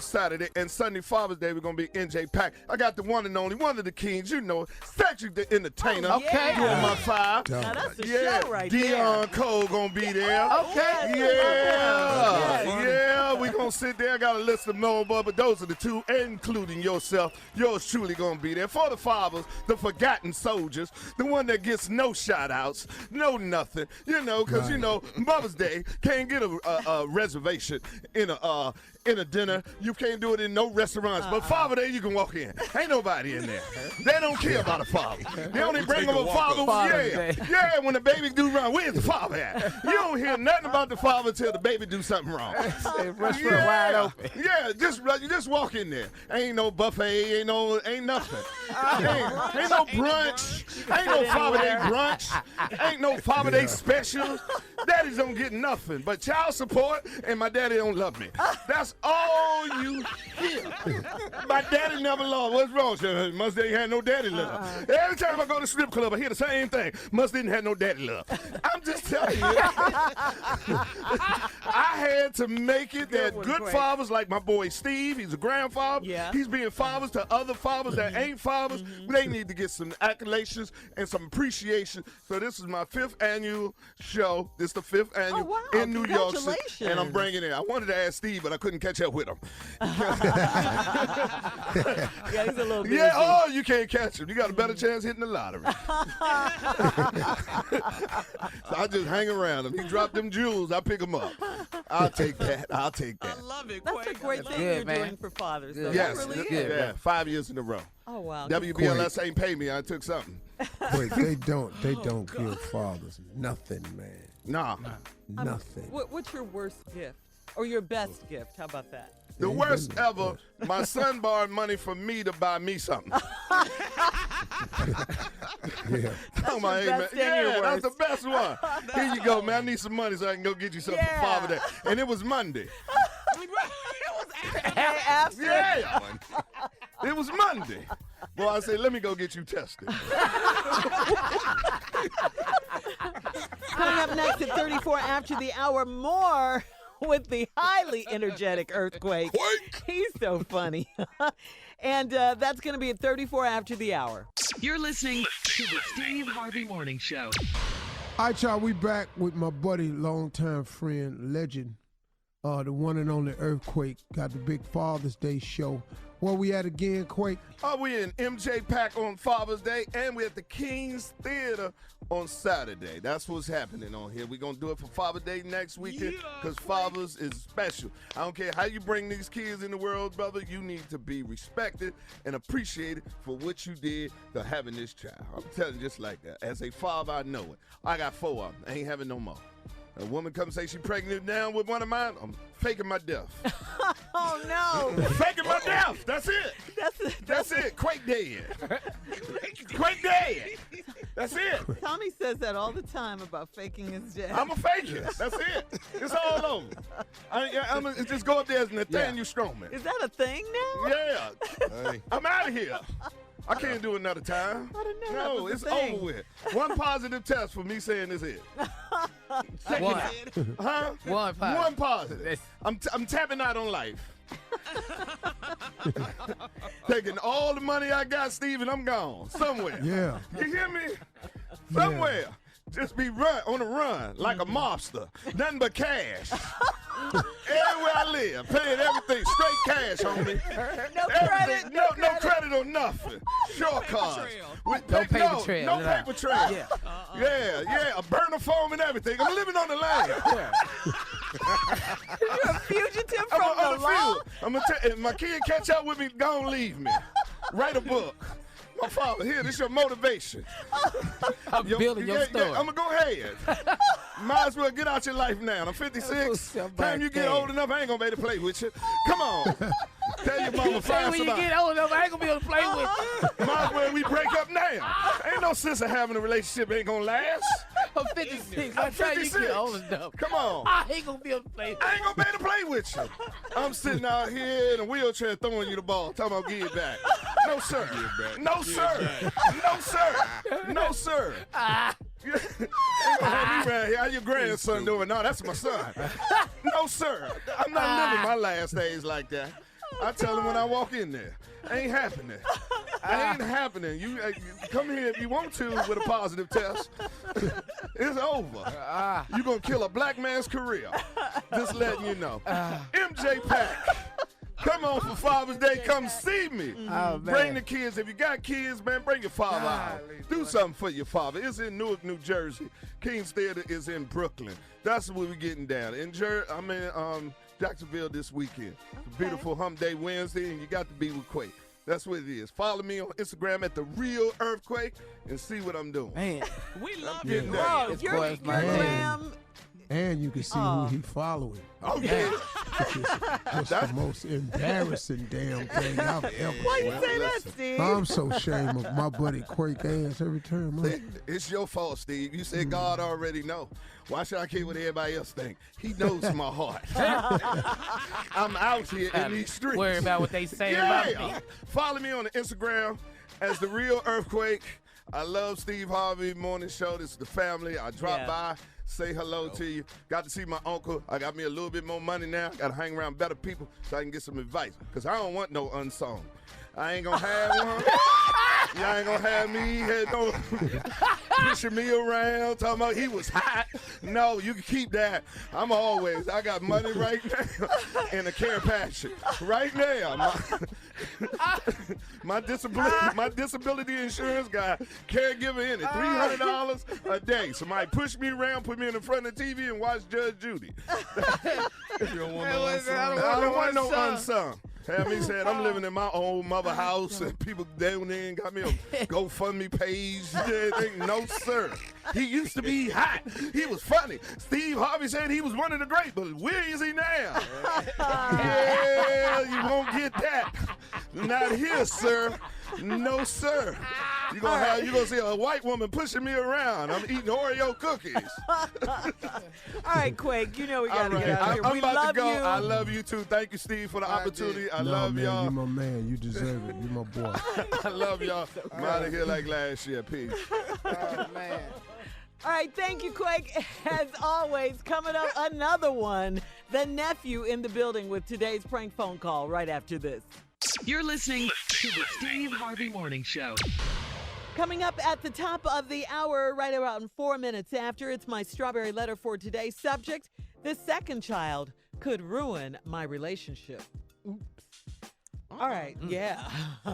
Saturday. And Sunday, Father's Day, we're going to be NJ Pack. I got the one and only, one of the kings, you know, Cedric the Entertainer. Okay. Doing my 5. Now that's the show right there. Dion Cole going to be there. Okay. Yeah. We're going to sit there. I got a list of more, but those are the 2, including yourself. Yours truly gonna be there for the fathers, the forgotten soldiers, the one that gets no shout-outs, no nothing, because Mother's Day can't get a reservation in a dinner. You can't do it in no restaurants. But Father Day, you can walk in. Ain't nobody in there. They don't care about a father. They only bring them a father. Yeah. When the baby do wrong, where's the father at? You don't hear nothing about the father till the baby do something wrong. Restaurant wide open. Yeah, just walk in there. Ain't no buffet. Ain't nothing. Ain't no brunch. Ain't no Father Day brunch. Ain't no Father Day specials. Daddies don't get nothing but child support, and my daddy don't love me. That's all you hear. My daddy never loved. What's wrong? Must didn't have no daddy love. Every time I go to strip club, I hear the same thing. Must didn't have no daddy love. I'm just telling you. I had to make it that good fathers like my boy Steve, he's a grandfather. Yeah. He's being fathers to other fathers that ain't fathers. They need to get some accolations and some appreciation. So this is my 5th annual show. This is the 5th annual in New York City. And I'm bringing it. I wanted to ask Steve, but I couldn't catch up with him. Yeah, he's a little busy. Yeah, you can't catch him. You got a better chance hitting the lottery. So I just hang around him. He dropped them jewels. I pick them up. I'll take that. I love it. That's a great thing you're doing for fathers. So yes, that really good. is. Yeah, 5 years in a row. Oh, wow. WBLS ain't pay me. I took something. Wait, they don't give fathers nothing, man. Nah. Nothing. What's your worst gift? Or your best gift? How about that? The worst ever, my son borrowed money from me to buy me something. That's that's the best one. Here you go, man. I need some money so I can go get you something for Father Day. And it was Monday. After. Yeah. It was Monday. Well, I said, let me go get you tested. Coming up next at 34 after the hour, more with the highly energetic Earthquake. He's so funny. And that's going to be at 34 after the hour. You're listening to the Steve Harvey Morning Show. All right, y'all, we back with my buddy, longtime friend, legend, the one and only Earthquake. Got the big Father's Day show. Where we at again, Quake? Oh, we in MJ Pack on Father's Day, and we at the King's Theater on Saturday. That's what's happening on here. We're going to do it for Father's Day next weekend because Father's is special. I don't care how you bring these kids in the world, brother. You need to be respected and appreciated for what you did to having this child. I'm telling you just like that. As a father, I know it. I got 4 of them. I ain't having no more. A woman comes and say she pregnant now with one of mine, I'm faking my death. Oh, no. Faking my death. That's it. That's it. Quake dead. Quake dead. That's it. Tommy says that all the time about faking his death. I'm a fake it. That's it. It's all over. I'm gonna just go up there as Nathaniel Strowman. Is that a thing now? Yeah. Hey. I'm out of here. I can't do it another time. I didn't know that No, was a it's thing. over with. One positive test for me saying this it. One. Huh? One positive. One positive. I'm tapping out on life. Taking all the money I got, Steve, and I'm gone. Somewhere. Yeah. You hear me? Somewhere. Just be on the run like a mobster. Nothing but cash. Everywhere I live, paying everything straight cash, homie. No Everything, credit. no credit or nothing. Short cards. No paper trail. No paper trail. Yeah. A burner phone and everything. I'm living on the land. You're a fugitive from the law? I'm gonna if my kid catch up with me, don't leave me. Write a book. My father, here, this your motivation. I'm building your story. I'm going to go ahead. Might as well get out your life now. I'm 56. Time you get old enough, I ain't going to be able to play with you. Come on. Tell your mama, find when you somebody. get old enough, I ain't going to be able to play with you. Might as well we break up now. Ain't no sense of having a relationship ain't going to last. I'm 56. By the time you get old enough, come on. I ain't going to be able to play with you. I ain't going to be able to play with you. I'm sitting out here in a wheelchair throwing you the ball, talking about give it back. No, sir. No, sir. No, sir. No, sir. You ain't gonna have me around here. How your grandson doing? No, that's my son. No, sir. I'm not living my last days like that. I tell him when I walk in there. Ain't happening. Ain't happening. You come here if you want to with a positive test. It's over. You're going to kill a black man's career. Just letting you know. MJ Pack. Come on for Father's Day. Come see me. Oh, bring the kids. If you got kids, man, bring your father out. Do something for your father. It's in Newark, New Jersey. King's Theater is in Brooklyn. That's where we're getting down. I'm in Jacksonville this weekend. It's a beautiful Hump Day Wednesday, and you got to be with Quake. That's what it is. Follow me on Instagram at The Real Earthquake and see what I'm doing. Man, we love you. Oh, your Instagram. And you can see who he following. Oh, yeah. It's the most embarrassing damn thing I've ever Why seen. you say that, Steve? I'm so ashamed of my buddy Quake ass every time. It's your fault, Steve. You said God already know. Why should I care what everybody else think? He knows my heart. I'm out here in these streets. Worry about what they say about me. Follow me on the Instagram as The Real Earthquake. I love Steve Harvey Morning Show. This is the family. I drop by, say hello to you. Got to see my uncle. I got me a little bit more money now. Got to hang around better people so I can get some advice. Because I don't want no unsung. I ain't going to have one. Y'all ain't going to have me pushing me around, talking about he was hot. No, you can keep that. I got money right now and a care passion. Right now. My disability insurance got caregiver in it. $300 a day. Somebody push me around, put me in the front of the TV and watch Judge Judy. You don't want no unsung. I don't want no unsung. Have me said I'm living in my own mother house and people down there and got me a GoFundMe page. No, sir. He used to be hot. He was funny. Steve Harvey said he was one of the great, but where is he now? Yeah, you won't get that. Not here, sir. No, sir. You're gonna see a white woman pushing me around. I'm eating Oreo cookies. All right, Quake, you know we got to get out of here. I'm We about love to go. you. I love you, too. Thank you, Steve, for the opportunity. I love man, y'all. You my man. You deserve it. You my boy. I love y'all. I'm out of here like last year. Peace. Oh, man. All right, thank you, Quake. As always, coming up, another one. The nephew in the building with today's prank phone call right after this. You're listening to the Steve Harvey Morning Show. Coming up at the top of the hour, right around 4 minutes after, it's my strawberry letter for today's subject. The second child could ruin my relationship. Oops. All right, yeah.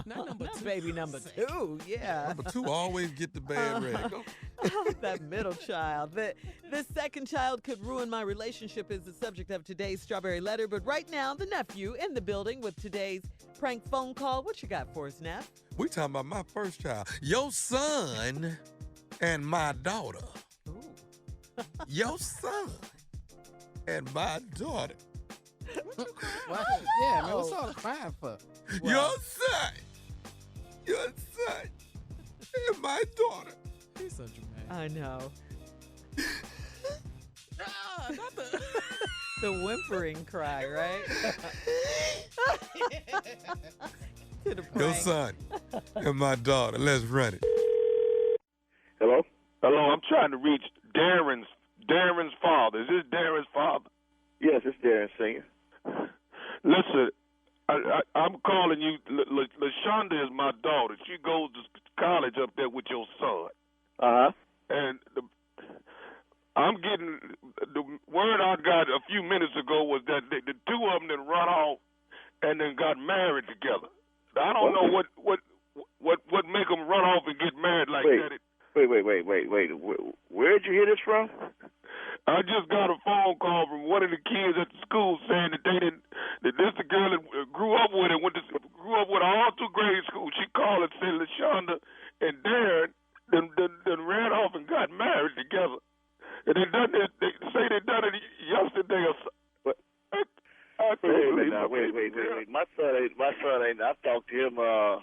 Not baby number two, yeah. Number two always get the bad rag. That middle child. The second child could ruin my relationship is the subject of today's strawberry letter. But right now, the nephew in the building with today's prank phone call. What you got for us, Neff? We talking about my first child. Your son and my daughter. Ooh. Your son and my daughter. Yeah, man, what's all the crying for? Your son and my daughter. He's such a man. I know. Not the... The whimpering cry, right? To the prank. Your son and my daughter. Let's run it. Hello? Hello, I'm trying to reach Darren's father. Is this Darren's father? Yes, it's Darren Senior. Listen, I'm calling you. LaShonda is my daughter. She goes to college up there with your son. Uh-huh. And I'm getting the word I got a few minutes ago was that the two of them then run off and then got married together. I don't know what make them run off and get married like that. Wait. Where'd you hear this from? I just got a phone call from one of the kids at the school saying that this the girl that grew up with her, grew up with her all through grade school. She called and said LaShonda and Darren then ran off and got married together. And they say they done it yesterday or so. Wait. My son ain't. I talked to him about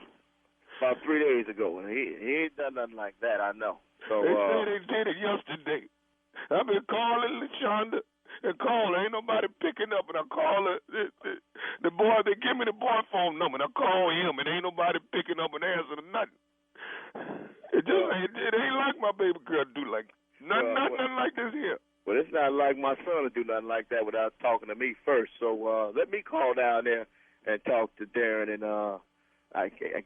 3 days ago, and he ain't done nothing like that. I know. So they say they did it yesterday. I've been calling LaShonda and calling. Ain't nobody picking up, and I call the boy. They give me the boy phone number, and I call him, and ain't nobody picking up and answering nothing. It ain't like my baby girl do like nothing like this here. Well, it's not like my son to do nothing like that without talking to me first. So let me call down there and talk to Darren, and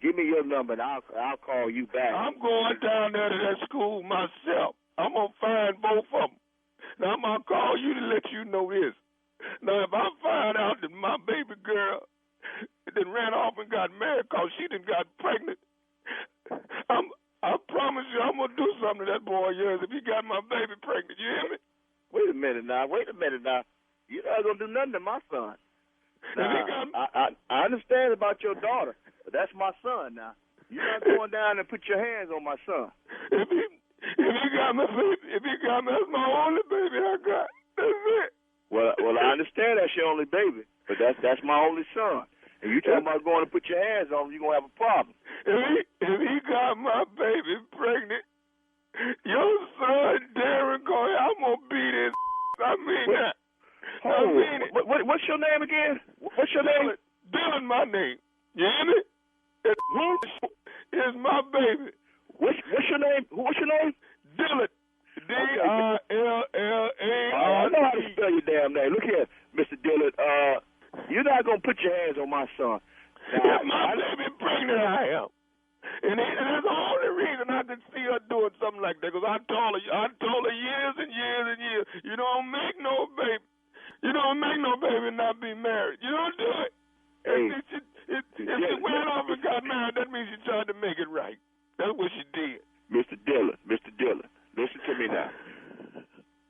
give me your number, and I'll call you back. I'm going down there to that school myself. I'm going to find both of them. Now, I'm going to call you to let you know this. Now, if I find out that my baby girl then ran off and got married because she done got pregnant, I promise you I'm going to do something to that boy of yours if he got my baby pregnant. You hear me? Wait a minute now. You're not going to do nothing to my son. Now, I understand about your daughter, but that's my son now. You're not going down and put your hands on my son. If he got my baby, that's my only baby I got. That's it. Well, I understand that's your only baby, but that's my only son. And you talking about going to put your hands on him, you're going to have a problem. If he got my baby pregnant, your son, Darren, I'm going to beat his I mean that. I mean it. What's your name again? What's your name? Dylan, my name. You hear me? It's my baby. What's your name? What's your name? Dylan. D-I-L-L-A-R. I know how to spell your damn name. Look here, Mr. Dillard. You're not going to put your hands on my son. If my baby pregnant, I am. And that's the only reason I could see her doing something like that, because I told her years and years and years, you don't make no baby. You don't make no baby and not be married. You don't do it. Hey, if she went off and got married, that means she tried to make it right. That's what she did. Mr. Dillon, listen to me now.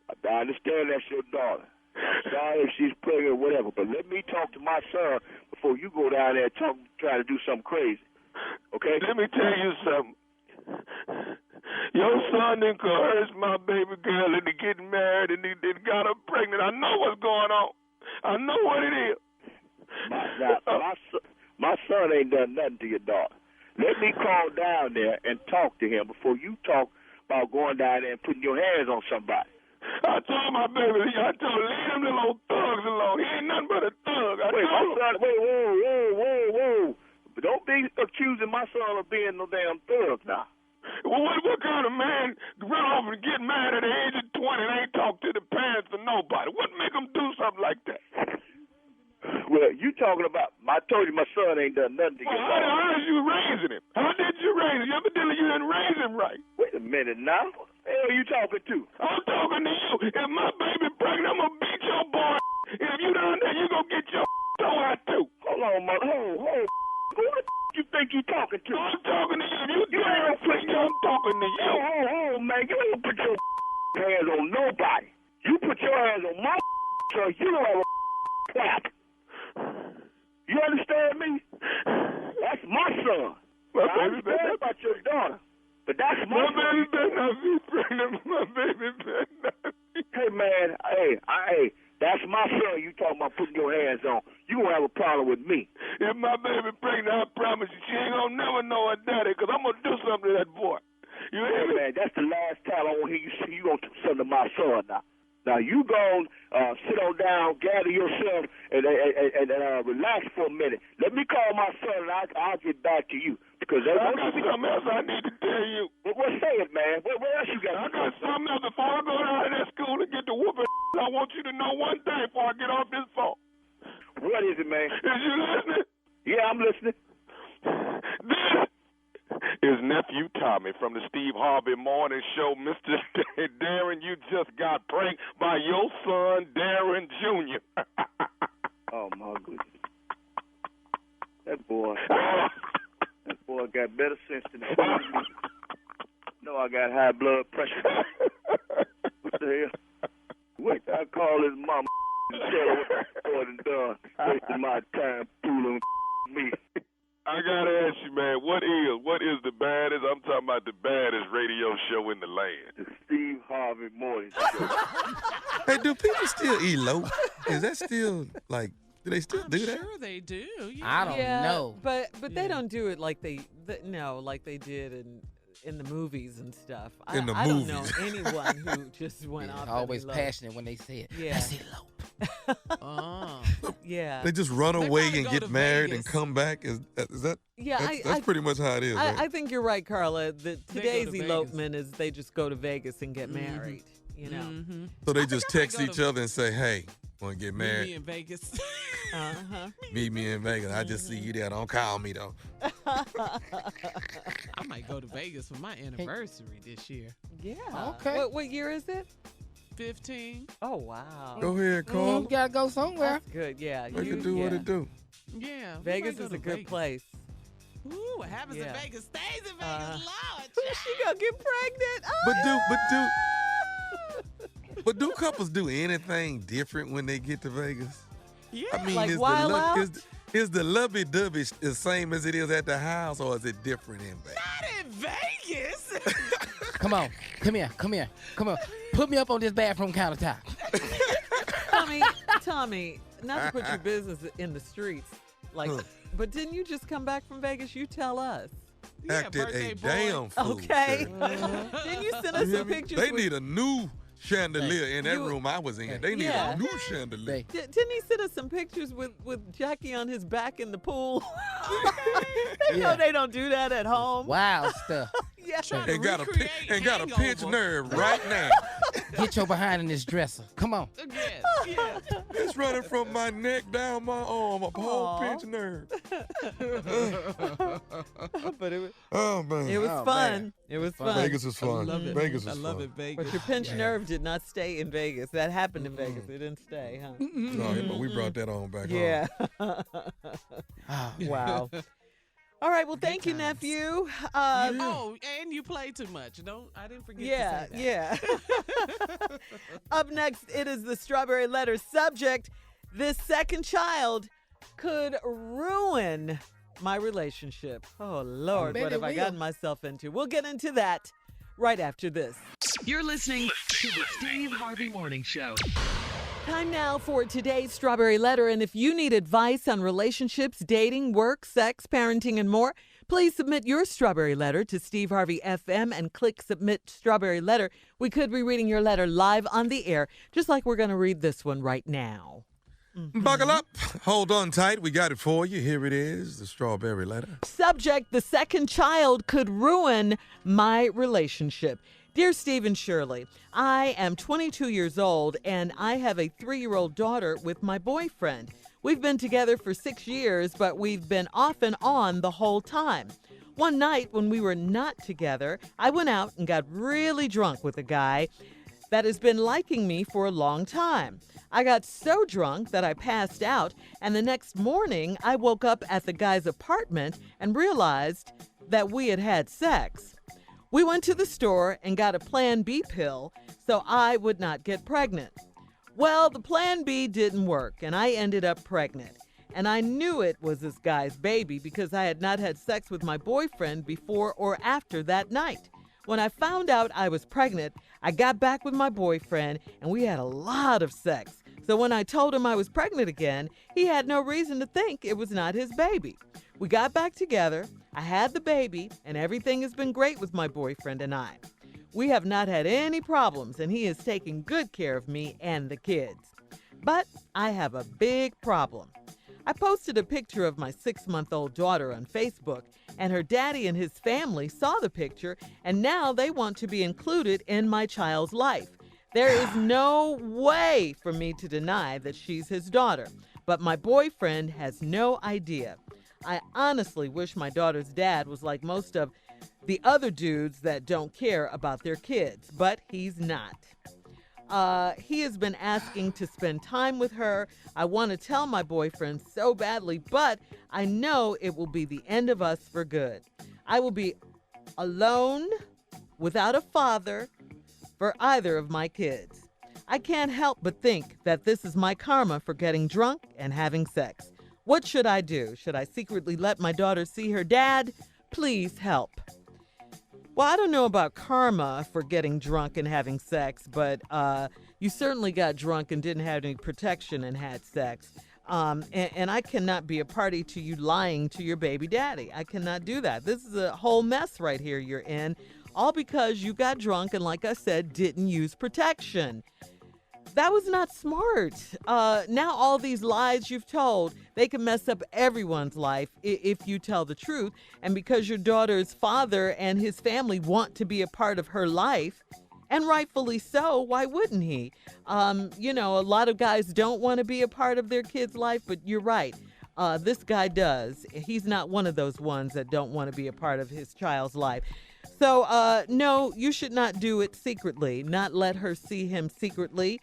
I understand that's your daughter. I'm sorry if she's pregnant or whatever, but let me talk to my son before you go down there and try to do something crazy. Okay? Let me tell you something. Your son done coerced my baby girl into getting married and he got her pregnant. I know what's going on. I know what it is. My son ain't done nothing to your daughter. Let me call down there and talk to him before you talk about going down there and putting your hands on somebody. I told my baby, leave them little old thugs alone. He ain't nothing but a thug. Whoa. But don't be accusing my son of being no damn thug now. Well, what kind of man run off and get married at the age of 20 and ain't talk to the parents or nobody? What make him do something like that? Well, you talking about, I told you my son ain't done nothing to you. How did you raising him? How did you raise him. Evidently you didn't raise him right. Wait a minute now. Who the hell are you talking to? I'm talking to you. If my baby pregnant, I'm going to beat your boy. If you down there, you going to get your toe out too. Hold on, mother. Hold. Who the you think you talking to? I'm talking to you. If you ain't pregnant, I'm talking to you. Hold, man. You ain't put your hands on nobody. You put your hands on my son, you don't have a clap. You understand me? That's my son. I understand about your daughter, but that's my son. My baby better not be pregnant. My baby better not be. Hey, man. Hey, that's my son you talking about putting your hands on. You gonna have a problem with me. If my baby pregnant, I promise you, she ain't gonna never know her daddy, because I'm gonna do something to that boy. You hear me? Man, that's the last time I want to hear you say you gonna do something to my son now. Now, you go sit on down, gather yourself, and relax for a minute. Let me call my son, and I'll get back to you. Because I got something else I need to tell you. Well, say it, man. What else you got? I got something else. Before I go down to that school and get the whooping, I want you to know one thing before I get off this phone. What is it, man? Is you listening? Yeah, I'm listening. This is nephew Tommy from the Steve Harvey Morning Show. Mr. Darren, you just got pranked by your son, Darren Jr. Oh, my goodness. That boy got better sense than me. No, I got high blood pressure. What the hell? Wait till I call his mama and tell her what and done. Wasting my time fooling me. I gotta ask you, man, what is the baddest? I'm talking about the baddest radio show in the land. The Steve Harvey Morning Show. Hey, do people still elope? Is that still, like, do they still do that? Sure they do. Yeah. I don't know. But they don't do it like they did in the movies and stuff. In the I don't movies. know anyone who just went off. Always and passionate when they say it. Yeah. Let's elope. Oh. Yeah. They just run They away probably and go get to married Vegas. and come back? Is that? Yeah, That's pretty much how it is, right? I think you're right, Carla. Today's to Vegas. elopement is they just go to Vegas and get married. You know. Mm-hmm. So they just I might text go each to- other and say, hey, want to get Meet married? me in Vegas. Uh-huh. Meet me in Vegas. I just see you there. Don't call me, though. I might go to Vegas for my anniversary this year. Yeah. Okay. What year is it? 15. Oh, wow. Go ahead, Carl. You gotta go somewhere. That's good. Yeah. Make it do what it do. Yeah. we Vegas might go is to a good Vegas. place. Ooh, what happens Yeah. in Vegas stays in Vegas. Lord. She gonna get pregnant. But do couples do anything different when they get to Vegas? Yeah. I mean, Like is wild out? is the lovey-dovey the same as it is at the house, or is it different in Vegas? Not in Vegas. Come on. Come here. Come on. Put me up on this bathroom countertop. Tommy, not to put your business in the streets, like, but didn't you just come back from Vegas? You tell us. Acted birthday a boy. damn fool. Okay. sir. Didn't you send us You hear some me? pictures? They with- need a new chandelier in that You- room I was in. They need Yeah. a new chandelier. Didn't he send us some pictures with Jackie on his back in the pool? They know Yeah. they don't do that at home. Wild stuff. Yeah. And got a recreate pinch hangover. nerve right now. Get your behind in this dresser. Come on. Yes. It's running from my neck down my arm, a whole Aw. pinch nerve. But it Oh man, was Oh, fun. man. It was fun. Vegas is fun. Love it. Vegas is I love fun. it, Vegas. But your pinched nerve did not stay in Vegas. That happened in Vegas. It didn't stay, huh? No, but we brought that on back Yeah. Oh, Wow. All right. Well, thank you, times. nephew. Oh, and you play too much. I didn't forget Yeah, to say that. yeah. Up next, it is the Strawberry Letter subject. This second child could ruin my relationship. Oh, Lord, bet what it have I will. gotten myself into? We'll get into that right after this. You're listening to the Steve Harvey Morning Show. Time now for today's Strawberry Letter. And if you need advice on relationships, dating, work, sex, parenting, and more, please submit your Strawberry Letter to Steve Harvey FM and click Submit Strawberry Letter. We could be reading your letter live on the air, just like we're going to read this one right now. Buckle up. Hold on tight. We got it for you. Here it is, the Strawberry Letter. Subject: the second child could ruin my relationship. Dear Steve and Shirley, I am 22 years old and I have a 3-year-old daughter with my boyfriend. We've been together for 6 years, but we've been off and on the whole time. One night when we were not together, I went out and got really drunk with a guy that has been liking me for a long time. I got so drunk that I passed out, and the next morning I woke up at the guy's apartment and realized that we had had sex. We went to the store and got a Plan B pill so I would not get pregnant. Well, the Plan B didn't work, and I ended up pregnant. And I knew it was this guy's baby because I had not had sex with my boyfriend before or after that night. When I found out I was pregnant, I got back with my boyfriend, and we had a lot of sex. So when I told him I was pregnant again, he had no reason to think it was not his baby. We got back together, I had the baby, and everything has been great with my boyfriend and I. We have not had any problems, and he is taking good care of me and the kids. But I have a big problem. I posted a picture of my 6-month-old daughter on Facebook, and her daddy and his family saw the picture, and now they want to be included in my child's life. There is no way for me to deny that she's his daughter, but my boyfriend has no idea. I honestly wish my daughter's dad was like most of the other dudes that don't care about their kids, but he's not. He has been asking to spend time with her. I want to tell my boyfriend so badly, but I know it will be the end of us for good. I will be alone without a father for either of my kids. I can't help but think that this is my karma for getting drunk and having sex. What should I do? Should I secretly let my daughter see her dad? Please help. Well, I don't know about karma for getting drunk and having sex, but you certainly got drunk and didn't have any protection and had sex. And I cannot be a party to you lying to your baby daddy. I cannot do that. This is a whole mess right here you're in, all because you got drunk and, like I said, didn't use protection. That was not smart. Now all these lies you've told, they can mess up everyone's life if you tell the truth. And because your daughter's father and his family want to be a part of her life, and rightfully so, why wouldn't he? A lot of guys don't want to be a part of their kid's life, but you're right. This guy does. He's not one of those ones that don't want to be a part of his child's life. So, no, you should not do it secretly, not let her see him secretly,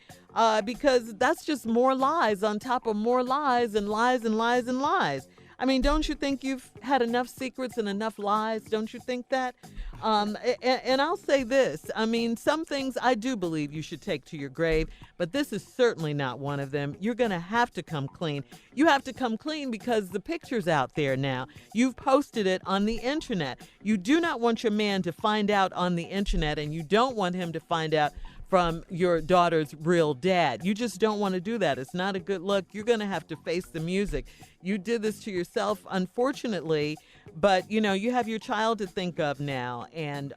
because that's just more lies on top of more lies and lies and lies and lies. I mean, don't you think you've had enough secrets and enough lies? Don't you think that? And I'll say this. I mean, some things I do believe you should take to your grave, but this is certainly not one of them. You're going to have to come clean. You have to come clean because the picture's out there now. You've posted it on the internet. You do not want your man to find out on the internet, and you don't want him to find out from your daughter's real dad. You just don't want to do that. It's not a good look. You're going to have to face the music. You did this to yourself, unfortunately, but you have your child to think of now, and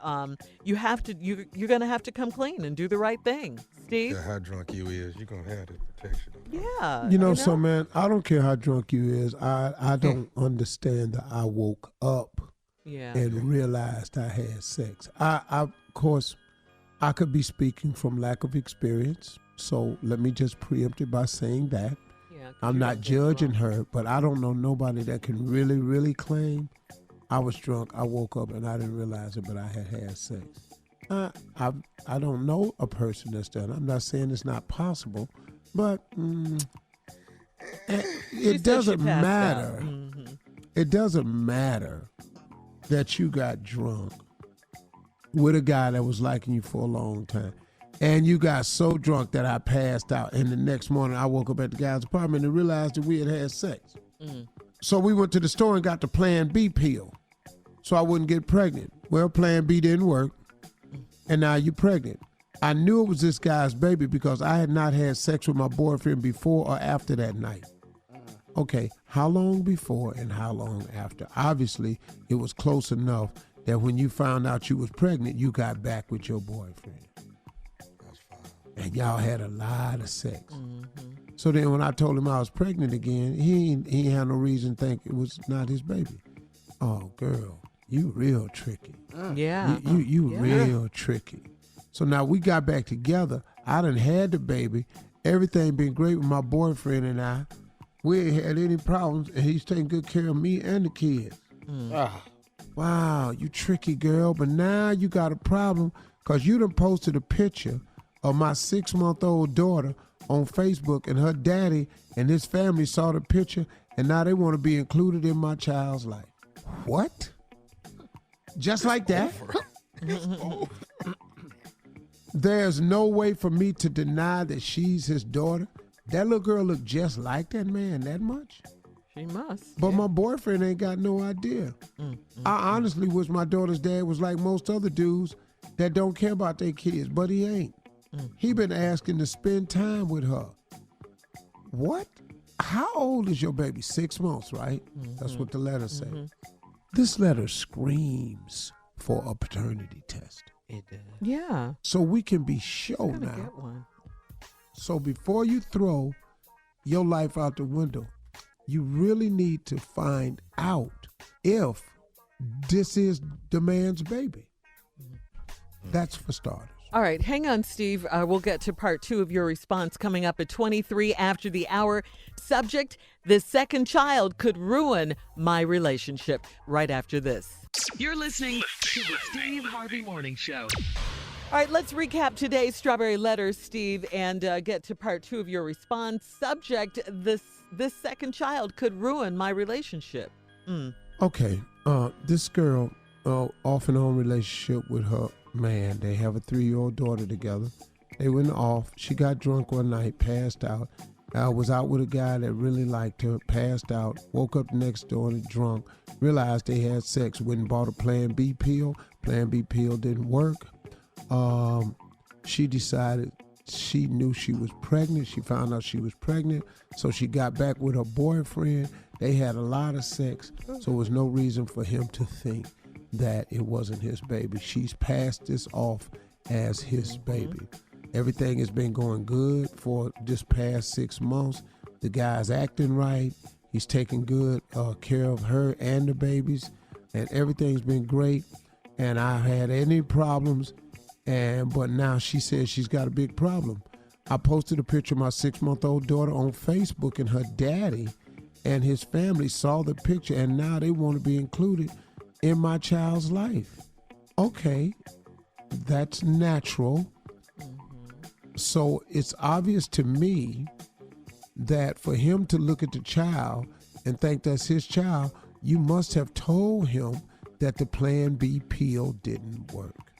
you're going to have to come clean and do the right thing. Steve? Yeah, how drunk you is, you're going to have the protection. Yeah. So man, I don't care how drunk you is. I don't understand that I woke up and realized I had sex. I of course, I could be speaking from lack of experience, so let me just preempt it by saying that. I'm not judging her, but I don't know nobody that can really, really claim I was drunk, I woke up, and I didn't realize it, but I had sex. I don't know a person that's done it. I'm not saying it's not possible, but it doesn't matter. Mm-hmm. It doesn't matter that you got drunk with a guy that was liking you for a long time. And you got so drunk that I passed out. And the next morning I woke up at the guy's apartment and realized that we had sex. Mm. So we went to the store and got the Plan B pill so I wouldn't get pregnant. Well, Plan B didn't work. And now you're pregnant. I knew it was this guy's baby because I had not had sex with my boyfriend before or after that night. Okay, how long before and how long after? Obviously, it was close enough that when you found out you was pregnant, you got back with your boyfriend. And y'all had a lot of sex. Mm-hmm. So then when I told him I was pregnant again, he ain't had no reason to think it was not his baby. Oh, girl, you real tricky. Yeah. You real tricky. So now we got back together. I done had the baby. Everything been great with my boyfriend and I. We ain't had any problems, and he's taking good care of me and the kids. wow, you tricky girl, but now you got a problem because you done posted a picture of my 6-month-old daughter on Facebook, and her daddy and his family saw the picture, and now they want to be included in my child's life. What? Just like that? There's no way for me to deny that she's his daughter. That little girl look just like that man that much. She must. But my boyfriend ain't got no idea. I honestly wish my daughter's dad was like most other dudes that don't care about their kids, but he ain't. He been asking to spend time with her. What? How old is your baby? 6 months, right? That's what the letter said. This letter screams for a paternity test. It does. Yeah. So we can be sure now. Get one. So before you throw your life out the window, you really need to find out if this is the man's baby. That's for starters. All right, hang on, Steve. We'll get to part 2 of your response coming up at 23 after the hour. Subject, the second child could ruin my relationship. Right after this. You're listening to the Steve Harvey Morning Show. All right, let's recap today's Strawberry Letters, Steve, and get to part 2 of your response. Subject, this second child could ruin my relationship. Okay, this girl, off and on relationship with her man. They have a 3-year-old daughter together. They went off. She got drunk one night, passed out. I was out with a guy that really liked her, passed out, woke up next door and drunk, realized they had sex, went and bought a Plan B pill. Plan B pill didn't work. She decided she knew she was pregnant. She found out she was pregnant, so she got back with her boyfriend. They had a lot of sex, so there was no reason for him to think that it wasn't his baby. She's passed this off as his baby. Everything has been going good for this past 6 months. The guy's acting right. He's taking good care of her and the babies, and everything's been great. And I had any problems, but now she says she's got a big problem. I posted a picture of my 6-month-old daughter on Facebook, and her daddy and his family saw the picture, and now they want to be included in my child's life. Okay, that's natural. So it's obvious to me that for him to look at the child and think that's his child, you must have told him that the Plan B pill didn't work.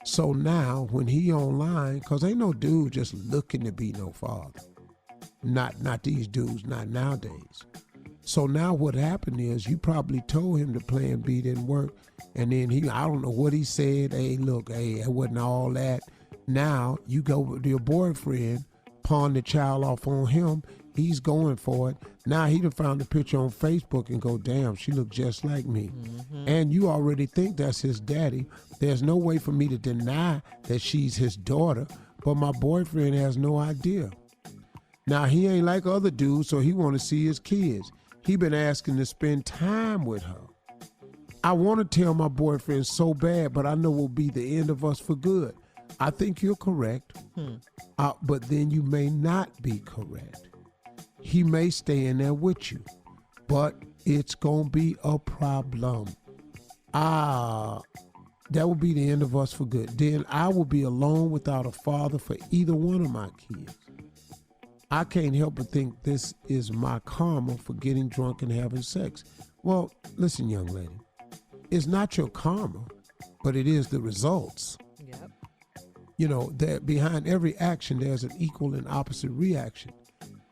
So now when he online, because ain't no dude just looking to be no father. Not these dudes, not nowadays. So now what happened is you probably told him the Plan B didn't work, and then I don't know what he said. Hey, look, it wasn't all that. Now you go with your boyfriend, pawn the child off on him. He's going for it. Now he done found the picture on Facebook and go, damn, she look just like me. And you already think that's his daddy. There's no way for me to deny that she's his daughter, but my boyfriend has no idea. Now he ain't like other dudes, so he want to see his kids. He been asking to spend time with her. I want to tell my boyfriend so bad, but I know it will be the end of us for good. I think you're correct, but then you may not be correct. He may stay in there with you, but it's going to be a problem. That will be the end of us for good. Then I will be alone without a father for either one of my kids. I can't help but think this is my karma for getting drunk and having sex. Well, listen, young lady, it's not your karma, but it is the results. Yep. You know, that behind every action, there's an equal and opposite reaction.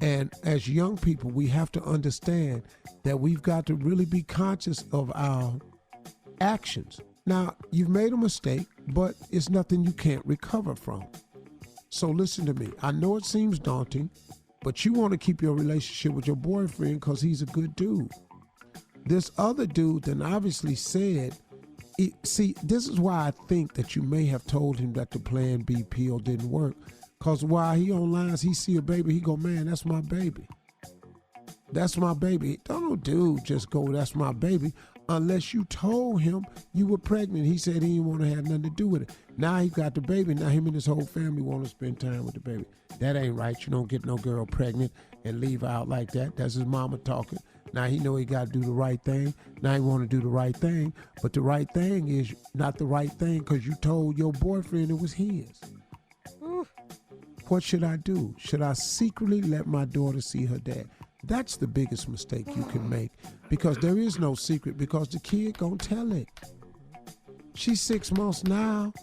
And as young people, we have to understand that we've got to really be conscious of our actions. Now, you've made a mistake, but it's nothing you can't recover from. So listen to me. I know it seems daunting, but you want to keep your relationship with your boyfriend because he's a good dude. This other dude then obviously said, see, this is why I think that you may have told him that the Plan B pill didn't work. Because while he online, he see a baby, he go, man, that's my baby. That's my baby. Don't no dude just go, that's my baby, unless you told him you were pregnant. He said he didn't want to have nothing to do with it. Now he got the baby. Now him and his whole family want to spend time with the baby. That ain't right. You don't get no girl pregnant and leave her out like that. That's his mama talking. Now he know he got to do the right thing. Now he want to do the right thing. But the right thing is not the right thing because you told your boyfriend it was his. What should I do? Should I secretly let my daughter see her dad? That's the biggest mistake you can make because there is no secret because the kid gonna tell it. She's 6 months now.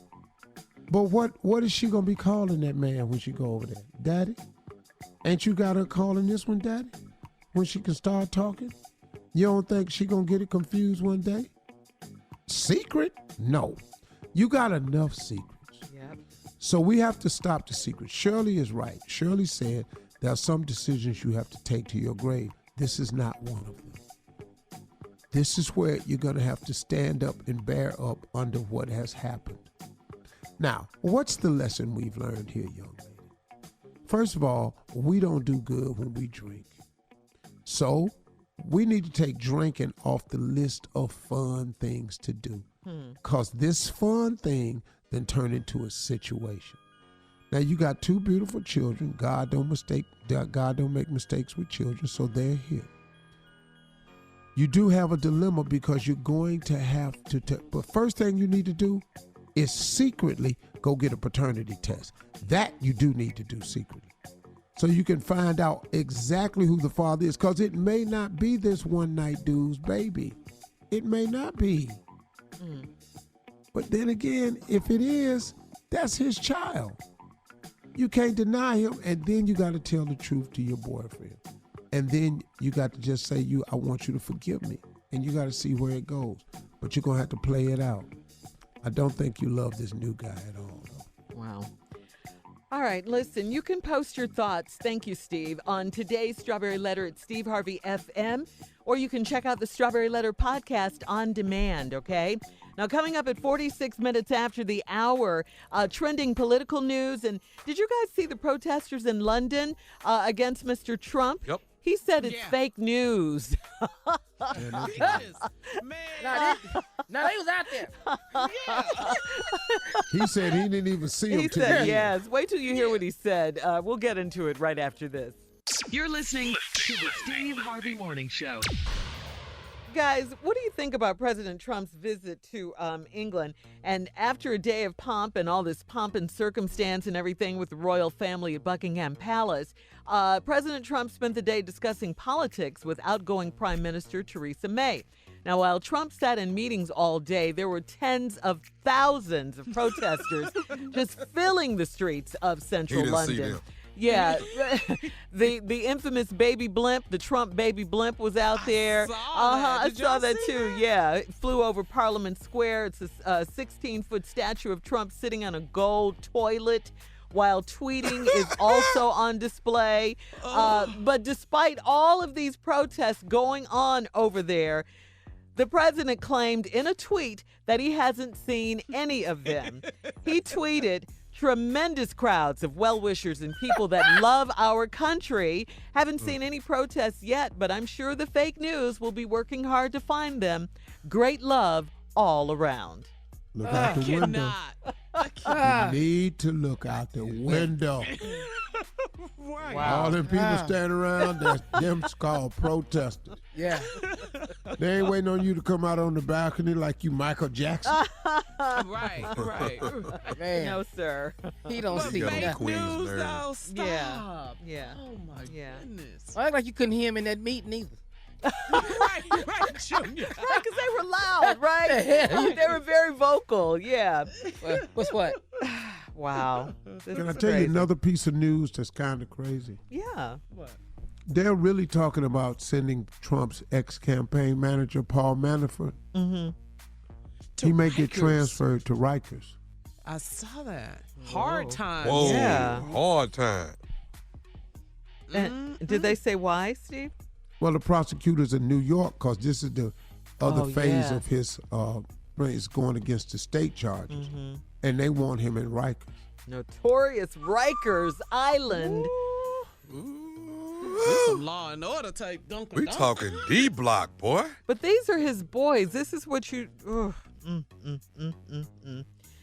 But what is she gonna be calling that man when she go over there? Daddy? Ain't you got her calling this one daddy? When she can start talking? You don't think she gonna get it confused one day? Secret? No. You got enough secrets. Yep. So we have to stop the secret. Shirley is right. Shirley said there are some decisions you have to take to your grave. This is not one of them. This is where you're going to have to stand up and bear up under what has happened. Now, what's the lesson we've learned here, young lady? First of all, we don't do good when we drink. So we need to take drinking off the list of fun things to do. Because this fun thing then turn into a situation. Now you got 2 beautiful children. God don't make mistakes with children, so they're here. You do have a dilemma because you're going to have to, but first thing you need to do is secretly go get a paternity test. That you do need to do secretly. So you can find out exactly who the father is, because it may not be this one night dude's baby. It may not be. But then again, if it is, that's his child. You can't deny him, and then you got to tell the truth to your boyfriend. And then you got to just say, I want you to forgive me. And you got to see where it goes. But you're going to have to play it out. I don't think you love this new guy at all, though. Wow. All right, listen, you can post your thoughts, thank you, Steve, on today's Strawberry Letter at Steve Harvey FM, or you can check out the Strawberry Letter podcast on demand, okay? Now, coming up at 46 minutes after the hour, trending political news. And did you guys see the protesters in London against Mr. Trump? Yep. He said it's fake news. Man. No, they was out there. He said he didn't even see him. He said, yes. Wait till you hear what he said. We'll get into it right after this. You're listening to the Steve Harvey Morning Show. Guys, what do you think about President Trump's visit to England? And after a day of pomp and all this pomp and circumstance and everything with the royal family at Buckingham Palace, President Trump spent the day discussing politics with outgoing Prime Minister Theresa May. Now, while Trump sat in meetings all day, there were tens of thousands of protesters just filling the streets of central London. Yeah, the infamous baby blimp, the Trump baby blimp was out there. I saw that too. Yeah, it flew over Parliament Square. It's a 16-foot statue of Trump sitting on a gold toilet while tweeting is also on display. But despite all of these protests going on over there, the president claimed in a tweet that he hasn't seen any of them. He tweeted, "Tremendous crowds of well-wishers and people that love our country. Haven't seen any protests yet, but I'm sure the fake news will be working hard to find them. Great love all around." Look out the window. You need to look out the window. Right. All them people standing around, that's them called protesters. Yeah. They ain't waiting on you to come out on the balcony like you Michael Jackson. Right. Man. No, sir. He don't see Fake nothing. news, though. Stop. Yeah. Oh, my goodness. I act like you couldn't hear him in that meeting either. right, Junior. Right, because they were loud, right? They were very vocal, yeah. What's what? Wow. Can I tell you another piece of news that's kind of crazy? Yeah. What? They're really talking about sending Trump's ex-campaign manager, Paul Manafort. He may get transferred to Rikers. I saw that. Hard time. Whoa, Yeah. hard time. And did they say why, Steve? Well, the prosecutors in New York, because this is the other phase of his is going against the state charges, and they want him in Rikers. Notorious Rikers Island. This some Law and Order type Dunkin' We talking D Block, boy. But these are his boys. This is what you.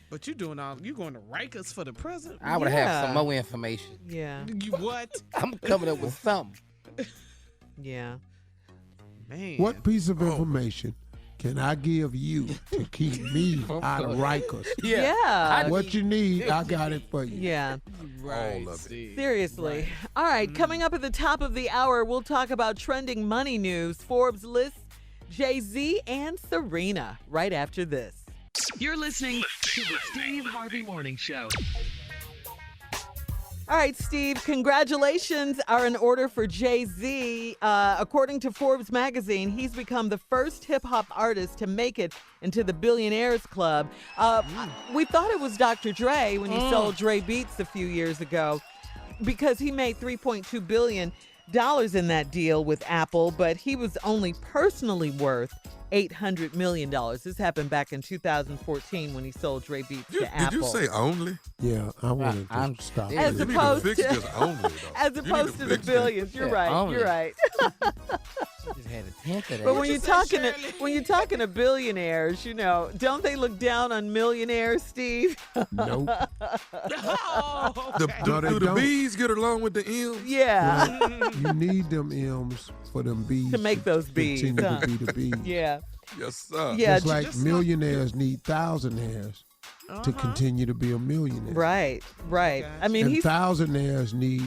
But you going to Rikers for the president? I would have some more information. Yeah. You what? I'm coming up with something. Yeah. Man. What piece of information can I give you to keep me out of Rikers? Yeah. What you need, I got it for you. Yeah. Right. All of it. Seriously. All right, coming up at the top of the hour, we'll talk about trending money news. Forbes lists Jay-Z and Serena right after this. You're listening to the Steve Harvey Morning Show. All right, Steve, congratulations are in order for Jay-Z. According to Forbes magazine, he's become the first hip-hop artist to make it into the Billionaires Club. We thought it was Dr. Dre when he sold Dre Beats a few years ago because he made $3.2 billion in that deal with Apple, but he was only personally worth $800 million. This happened back in 2014 when he sold Dre Beats to Apple. Did you say only? Yeah, I wanted to stop. As You need to opposed fix to, this only, though. as You need opposed to the fix this. billions. You're right. only. You're right. Just had a tenth of that. But when you're talking to billionaires, you know, don't they look down on millionaires, Steve? Nope. No, they Do the don't. B's get along with the M's? Yeah. You need them M's for them B's To make those B's, continue huh? to be the B's. Yeah. Yes, sir. Yeah. Just like millionaires need thousandaires to continue to be a millionaire. Right. Right. I mean, And he's thousandaires need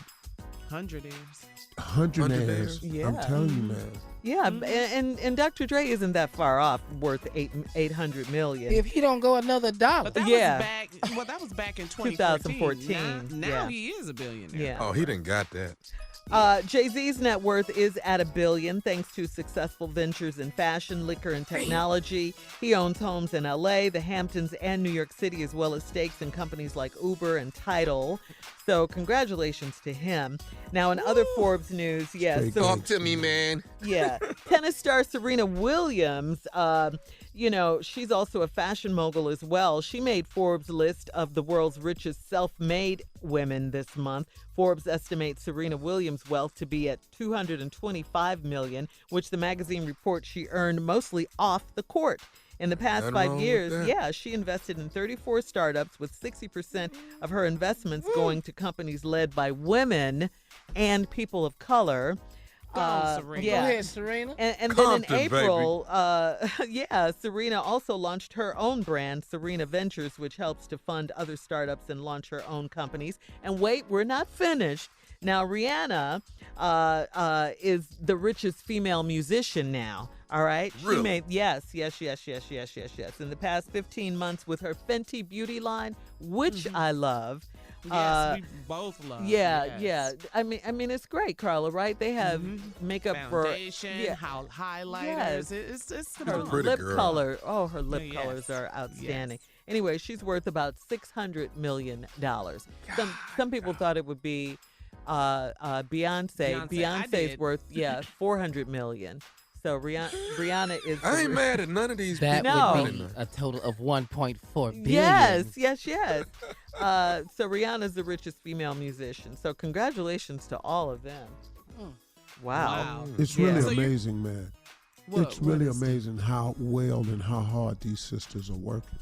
100 years. hundredaires. Yeah. I'm telling you, man. yeah, and Dr. Dre isn't that far off, worth $800 million. If he don't go another dollar. But that Yeah. that was back in 2014. 2014, Now yeah. he is a billionaire. Yeah. Oh, he didn't got that. Jay-Z's net worth is at $1 billion thanks to successful ventures in fashion, liquor, and technology. He owns homes in L.A., the Hamptons, and New York City, as well as stakes in companies like Uber and Tidal. So congratulations to him. Now, in other Forbes news, yes. Talk to me, man. Yeah. Tennis star Serena Williams, you know, she's also a fashion mogul as well. She made Forbes' list of the world's richest self-made women this month. Forbes estimates Serena Williams' wealth to be at $225 million, which the magazine reports she earned mostly off the court. In the past Nothing 5 wrong with years, that. yeah, she invested in 34 startups with 60% of her investments going to companies led by women and people of color. Serena. Yeah. Go ahead, Serena. And then in Compton, April, Serena also launched her own brand, Serena Ventures, which helps to fund other startups and launch her own companies. And wait, we're not finished. Now, Rihanna is the richest female musician now. All right. Really? She made yes. In the past 15 months with her Fenty beauty line, which I love. Yes, we both love. Yeah, yes. yeah. I mean, it's great, Carla. Right? They have makeup Foundation, for highlighters. Yes. It's her fun. pretty lip girl. color. Oh, her lip Yes. colors are outstanding. Yes. Anyway, she's worth about $600 million. Some people thought it would be Beyonce. Beyonce, I Beyonce's did. worth $400 million. So Rihanna is. I ain't mad at none of these That people. No. would be a total of 1.4 billion. Yes. So Rihanna's the richest female musician. So congratulations to all of them. Wow. It's Yeah. really So amazing, man. It's really amazing how well and how hard these sisters are working.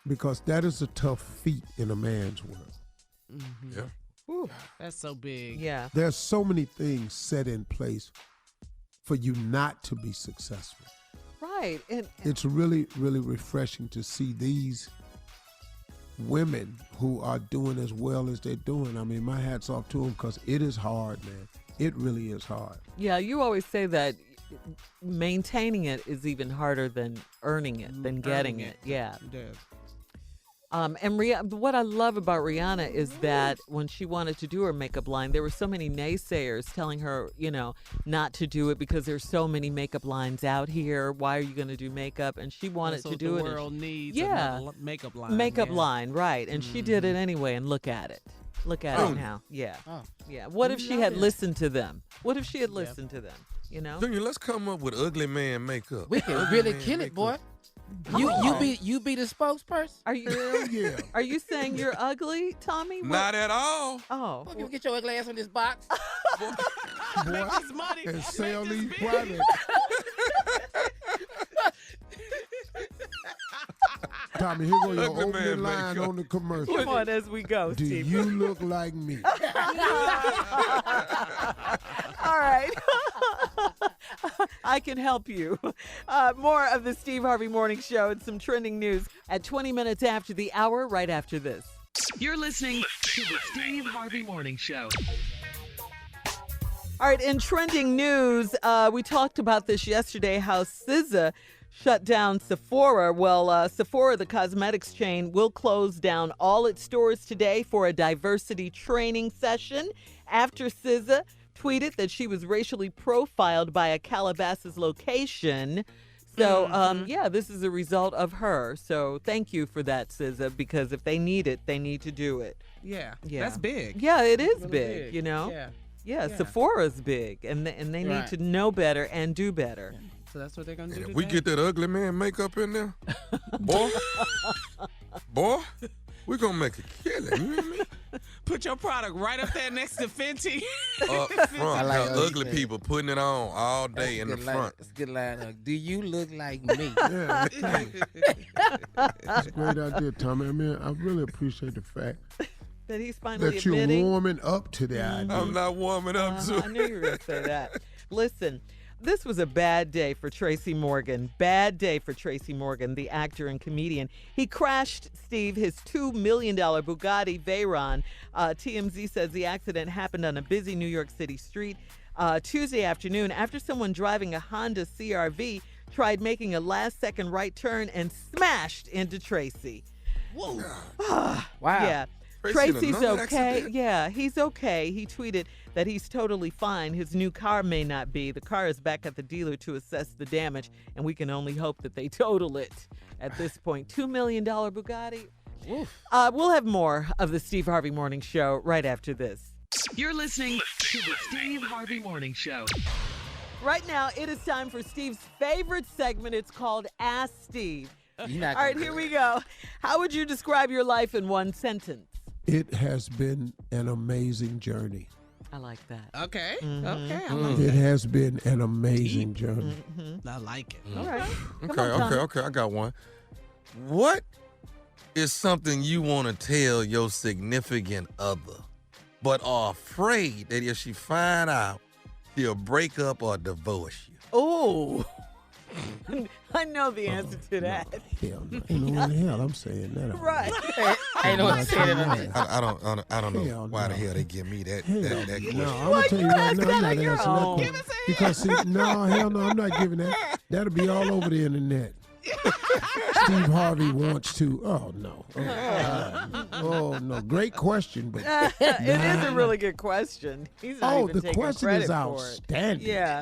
Because that is a tough feat in a man's world. Yeah. Whew. That's so big. Yeah. There's so many things set in place for you not to be successful. Right. And It's really, really refreshing to see these women who are doing as well as they're doing. I mean, my hat's off to them because it is hard, man. It really is hard. yeah, you always say that maintaining it is even harder than earning it, than getting it. Yeah. And what I love about Rihanna is that when she wanted to do her makeup line, there were so many naysayers telling her, you know, not to do it because there's so many makeup lines out here. Why are you going to do makeup? And she wanted So to do the it. world needs yeah, another makeup line. makeup yeah. line, right? And she did it anyway. And look at it. Look at it now. Yeah. Yeah. What if she had listened to them? What if she had listened to them? You know? Junior, let's come up with ugly man makeup. We can really kill it, boy. You be the spokesperson. Are you? Hell yeah. Are you saying you're ugly, Tommy? What- Not at all. Oh. Fuck you, get your ugly ass on this box. Boy, This money. and sell Make this these big. products. Tommy, here go your Ugly opening man line makeup. on the commercial. Come on, as we go, Do Steve. you look like me? All right. I can help you. More of the Steve Harvey Morning Show and some trending news at 20 minutes after the hour, right after this. You're listening to the Steve Harvey Morning Show. All right, in trending news, we talked about this yesterday, how SZA shut down Sephora. Well, Sephora, the cosmetics chain, will close down all its stores today for a diversity training session after SZA tweeted that she was racially profiled by a Calabasas location. So, yeah, this is a result of her. So thank you for that, SZA, because if they need it, they need to do it. Yeah, that's big. Yeah, it is Really big, you know? Yeah. Sephora's big, and they need to know better and do better. So that's what they're going to do If today. we get that ugly man makeup in there, boy, we're going to make a killing. You hear me? Put your product right up there next to Fenty. Up front. I like Got what you ugly said. people putting it on all day in the front. It's a good line. Do you look like me? Yeah, that's a great idea, Tommy. I mean, I really appreciate the fact That he's finally that you're admitting. warming up to the idea. I'm not warming up to I knew you were going to say that. Listen, this was a bad day for Tracy Morgan. Bad day for Tracy Morgan, the actor and comedian. He crashed, Steve, his $2 million Bugatti Veyron. TMZ says the accident happened on a busy New York City street Tuesday afternoon after someone driving a Honda CRV tried making a last-second right turn and smashed into Tracy. Whoa. Wow. Yeah. Tracy in Tracy's another okay. accident? Yeah, he's okay. He tweeted that he's totally fine. His new car may not be. The car is back at the dealer to assess the damage, and we can only hope that they total it at this point. $2 million Bugatti. We'll have more of the Steve Harvey Morning Show right after this. You're listening to the Steve Harvey Morning Show. Right now, it is time for Steve's favorite segment. It's called Ask Steve. All right, here we go. How would you describe your life in one sentence? It has been an amazing journey. I like that. Okay. Mm-hmm. Okay. I like It that. has been an amazing journey. I like it. All right. Okay. I got one. What is something you want to tell your significant other, but are afraid that if she find out, she'll break up or divorce you? Oh, I know the answer to that. Hell no. Ain't no way in hell I'm saying that. Right. Ain't no one saying it. I don't know Hell why no. the hell they give me that Hell question. no, I'm gonna tell you right now, I'm not on your answering that own. question. Because see, no, hell no, I'm not giving that. That'll be all over the internet. Steve Harvey wants to. Oh no. Oh no. Great question, but It is a really good question. He's not even the taking question credit is for it. outstanding. Yeah.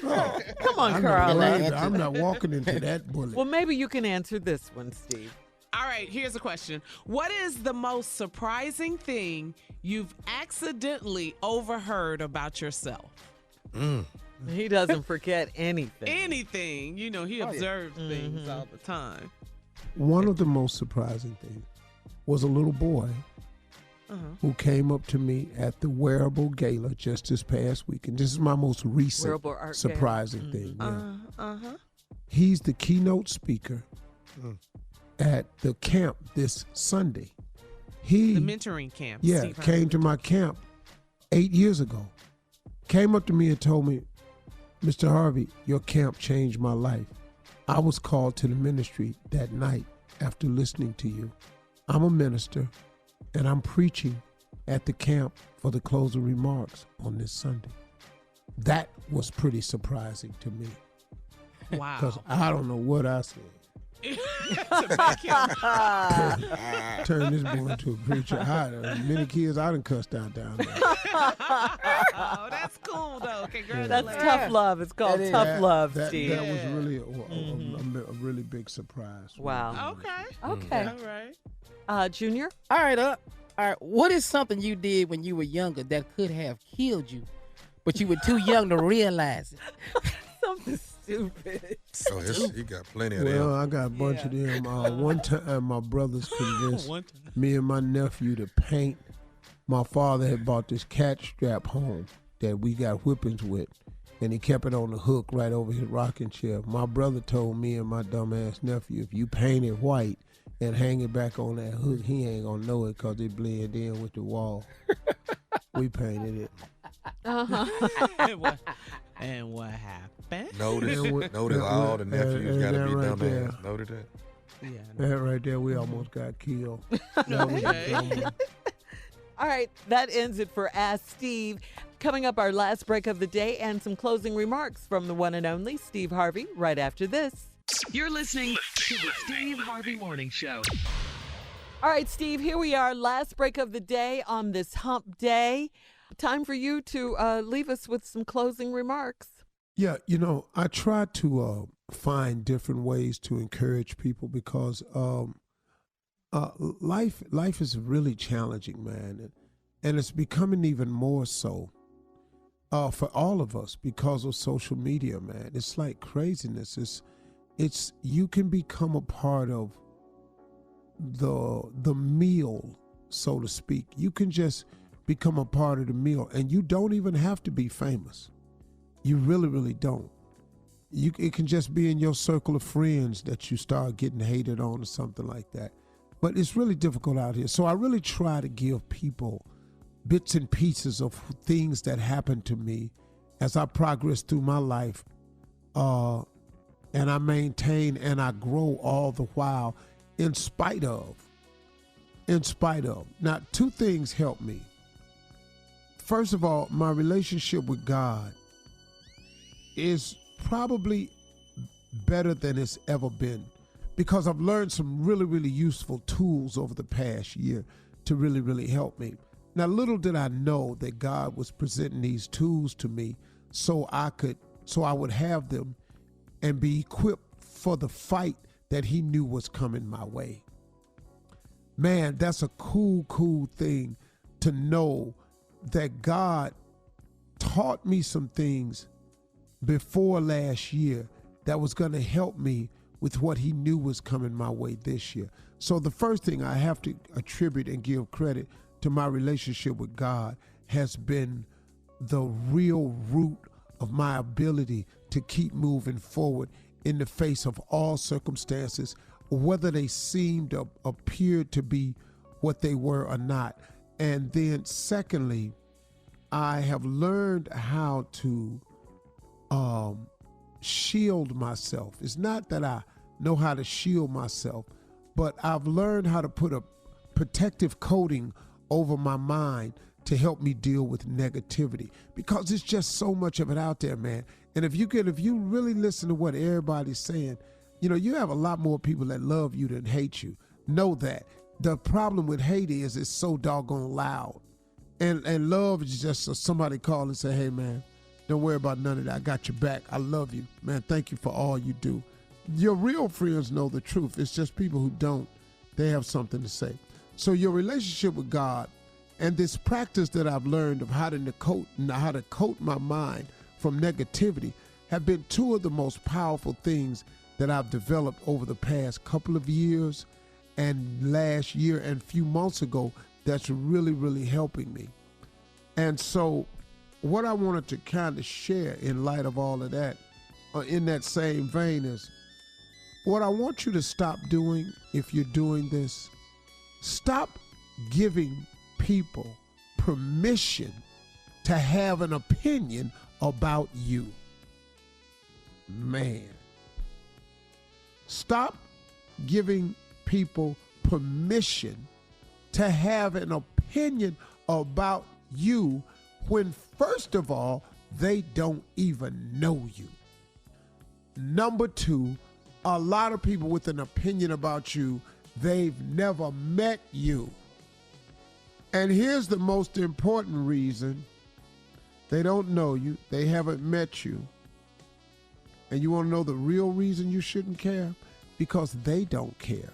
Oh, Come on, I'm Carla. I'm not walking into that bullet. Well, maybe you can answer this one, Steve. All right, here's a question. What is the most surprising thing you've accidentally overheard about yourself? He doesn't forget anything. Anything. You know, he observes things all the time. One of the most surprising things was a little boy who came up to me at the Wearable Gala just this past weekend. This is my most recent Wearable Art surprising thing. Yeah. Uh-huh. He's the keynote speaker at the camp this Sunday. He The mentoring camp. yeah, Steve Harvey. came to my camp 8 years ago. Came up to me and told me, Mr. Harvey, your camp changed my life. I was called to the ministry that night after listening to you. I'm a minister, and I'm preaching at the camp for the closing remarks on this Sunday. That was pretty surprising to me, Wow. because I don't know what I said. To make him- Turn this boy into a preacher. Many kids I done cussed out down there. Oh, that's cool, though. Congratulations. That's tough love. It's called tough love, that, Steve. That was really a really big surprise. Wow. Okay. Okay. All right. Junior? All right. What is something you did when you were younger that could have killed you, but you were too young to realize it? Something stupid. Oh, he got plenty of Well, them. I got a bunch of them. One time, my brothers convinced me and my nephew to paint. My father had bought this cat strap home that we got whippings with, and he kept it on the hook right over his rocking chair. My brother told me and my dumbass nephew, if you paint it white and hang it back on that hook, he ain't gonna know it because it blend in with the wall. We painted it. And what happened? Notice all the nephews got to be dumbass. Notice that. Yeah. That right there, we almost got killed. That was dumb. All right, that ends it for Ask Steve. Coming up, our last break of the day and some closing remarks from the one and only Steve Harvey right after this. You're listening to the Steve Harvey Morning Show. All right, Steve, here we are, last break of the day on this hump day. Time for you to leave us with some closing remarks. Yeah, I try to find different ways to encourage people because life is really challenging, man, and it's becoming even more so for all of us because of social media, man. It's like craziness. It's you can become a part of the meal, so to speak. You can just become a part of the meal, and you don't even have to be famous. You really, really don't. It can just be in your circle of friends that you start getting hated on or something like that. But it's really difficult out here. So I really try to give people bits and pieces of things that happened to me as I progress through my life. And I maintain and I grow all the while in spite of. Now, two things help me. First of all, my relationship with God is probably better than it's ever been because I've learned some really, really useful tools over the past year to really, really help me. Now, little did I know that God was presenting these tools to me so I would have them and be equipped for the fight that he knew was coming my way. Man, that's a cool thing to know that God taught me some things before last year that was going to help me with what he knew was coming my way this year. So the first thing I have to attribute and give credit to my relationship with God has been the real root of my ability to keep moving forward in the face of all circumstances, whether they seemed or appeared to be what they were or not. And then secondly, I have learned how to shield myself. It's not that I know how to shield myself, but I've learned how to put a protective coating over my mind to help me deal with negativity because there's just so much of it out there, man. And if you really listen to what everybody's saying, you have a lot more people that love you than hate you. Know that. The problem with hate is it's so doggone loud. And love is just somebody call and say, hey, man, don't worry about none of that. I got your back. I love you. Man, thank you for all you do. Your real friends know the truth. It's just people who don't. They have something to say. So your relationship with God and this practice that I've learned of how to coat my mind from negativity have been two of the most powerful things that I've developed over the past couple of years and last year and a few months ago that's really, really helping me. And so what I wanted to kind of share in light of all of that, in that same vein, is what I want you to stop doing if you're doing this. Stop giving people permission to have an opinion about you. Man. Stop giving people permission to have an opinion about you when, first of all, they don't even know you. Number two, a lot of people with an opinion about you, they've never met you. And here's the most important reason. They don't know you. They haven't met you. And you want to know the real reason you shouldn't care? Because they don't care.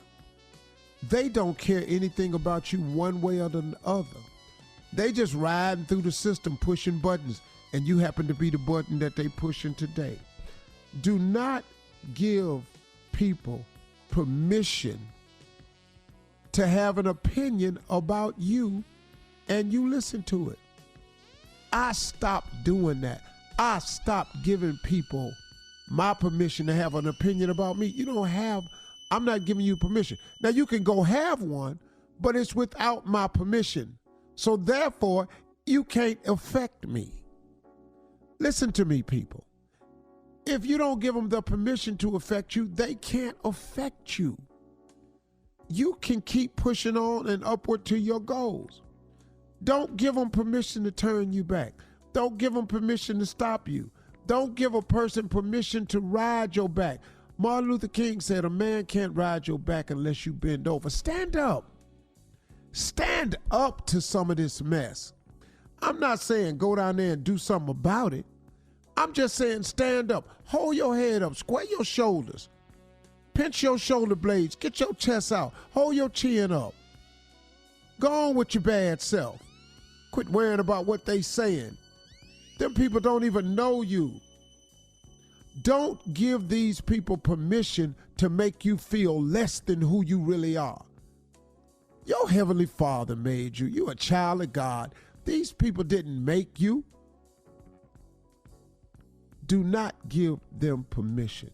They don't care anything about you one way or the other. They just riding through the system pushing buttons, and you happen to be the button that they pushing today. Do not give people permission to have an opinion about you, and you listen to it. I stopped doing that. I stopped giving people my permission to have an opinion about me. I'm not giving you permission. Now you can go have one, but it's without my permission. So therefore, you can't affect me. Listen to me, people. If you don't give them the permission to affect you, they can't affect you. You can keep pushing on and upward to your goals. Don't give them permission to turn you back. Don't give them permission to stop you. Don't give a person permission to ride your back. Martin Luther King said a man can't ride your back unless you bend over. Stand up. Stand up to some of this mess. I'm not saying go down there and do something about it. I'm just saying stand up. Hold your head up. Square your shoulders. Pinch your shoulder blades. Get your chest out. Hold your chin up. Go on with your bad self. Quit worrying about what they saying. Them people don't even know you. Don't give these people permission to make you feel less than who you really are. Your Heavenly Father made you. You're a child of God. These people didn't make you. Do not give them permission.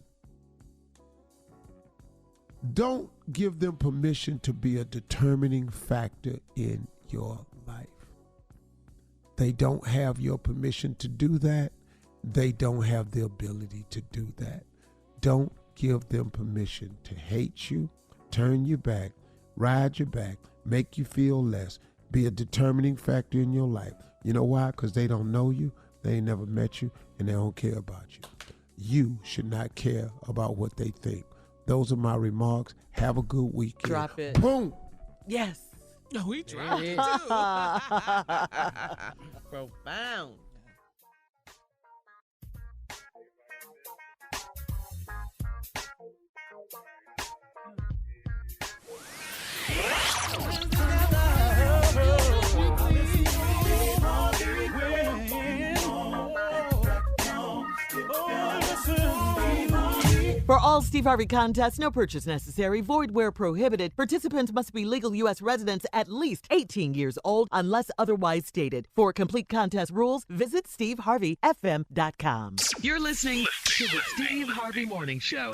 Don't give them permission to be a determining factor in your life. They don't have your permission to do that. They don't have the ability to do that. Don't give them permission to hate you, turn you back, ride your back, make you feel less, be a determining factor in your life. You know why? Because they don't know you, they ain't never met you, and they don't care about you. You should not care about what they think. Those are my remarks. Have a good weekend. Drop it. Boom. Yes. No, we dropped it too. Profound. For all Steve Harvey contests, no purchase necessary, void where prohibited. Participants must be legal U.S. residents at least 18 years old unless otherwise stated. For complete contest rules, visit steveharveyfm.com. You're listening to the Steve Harvey Morning Show.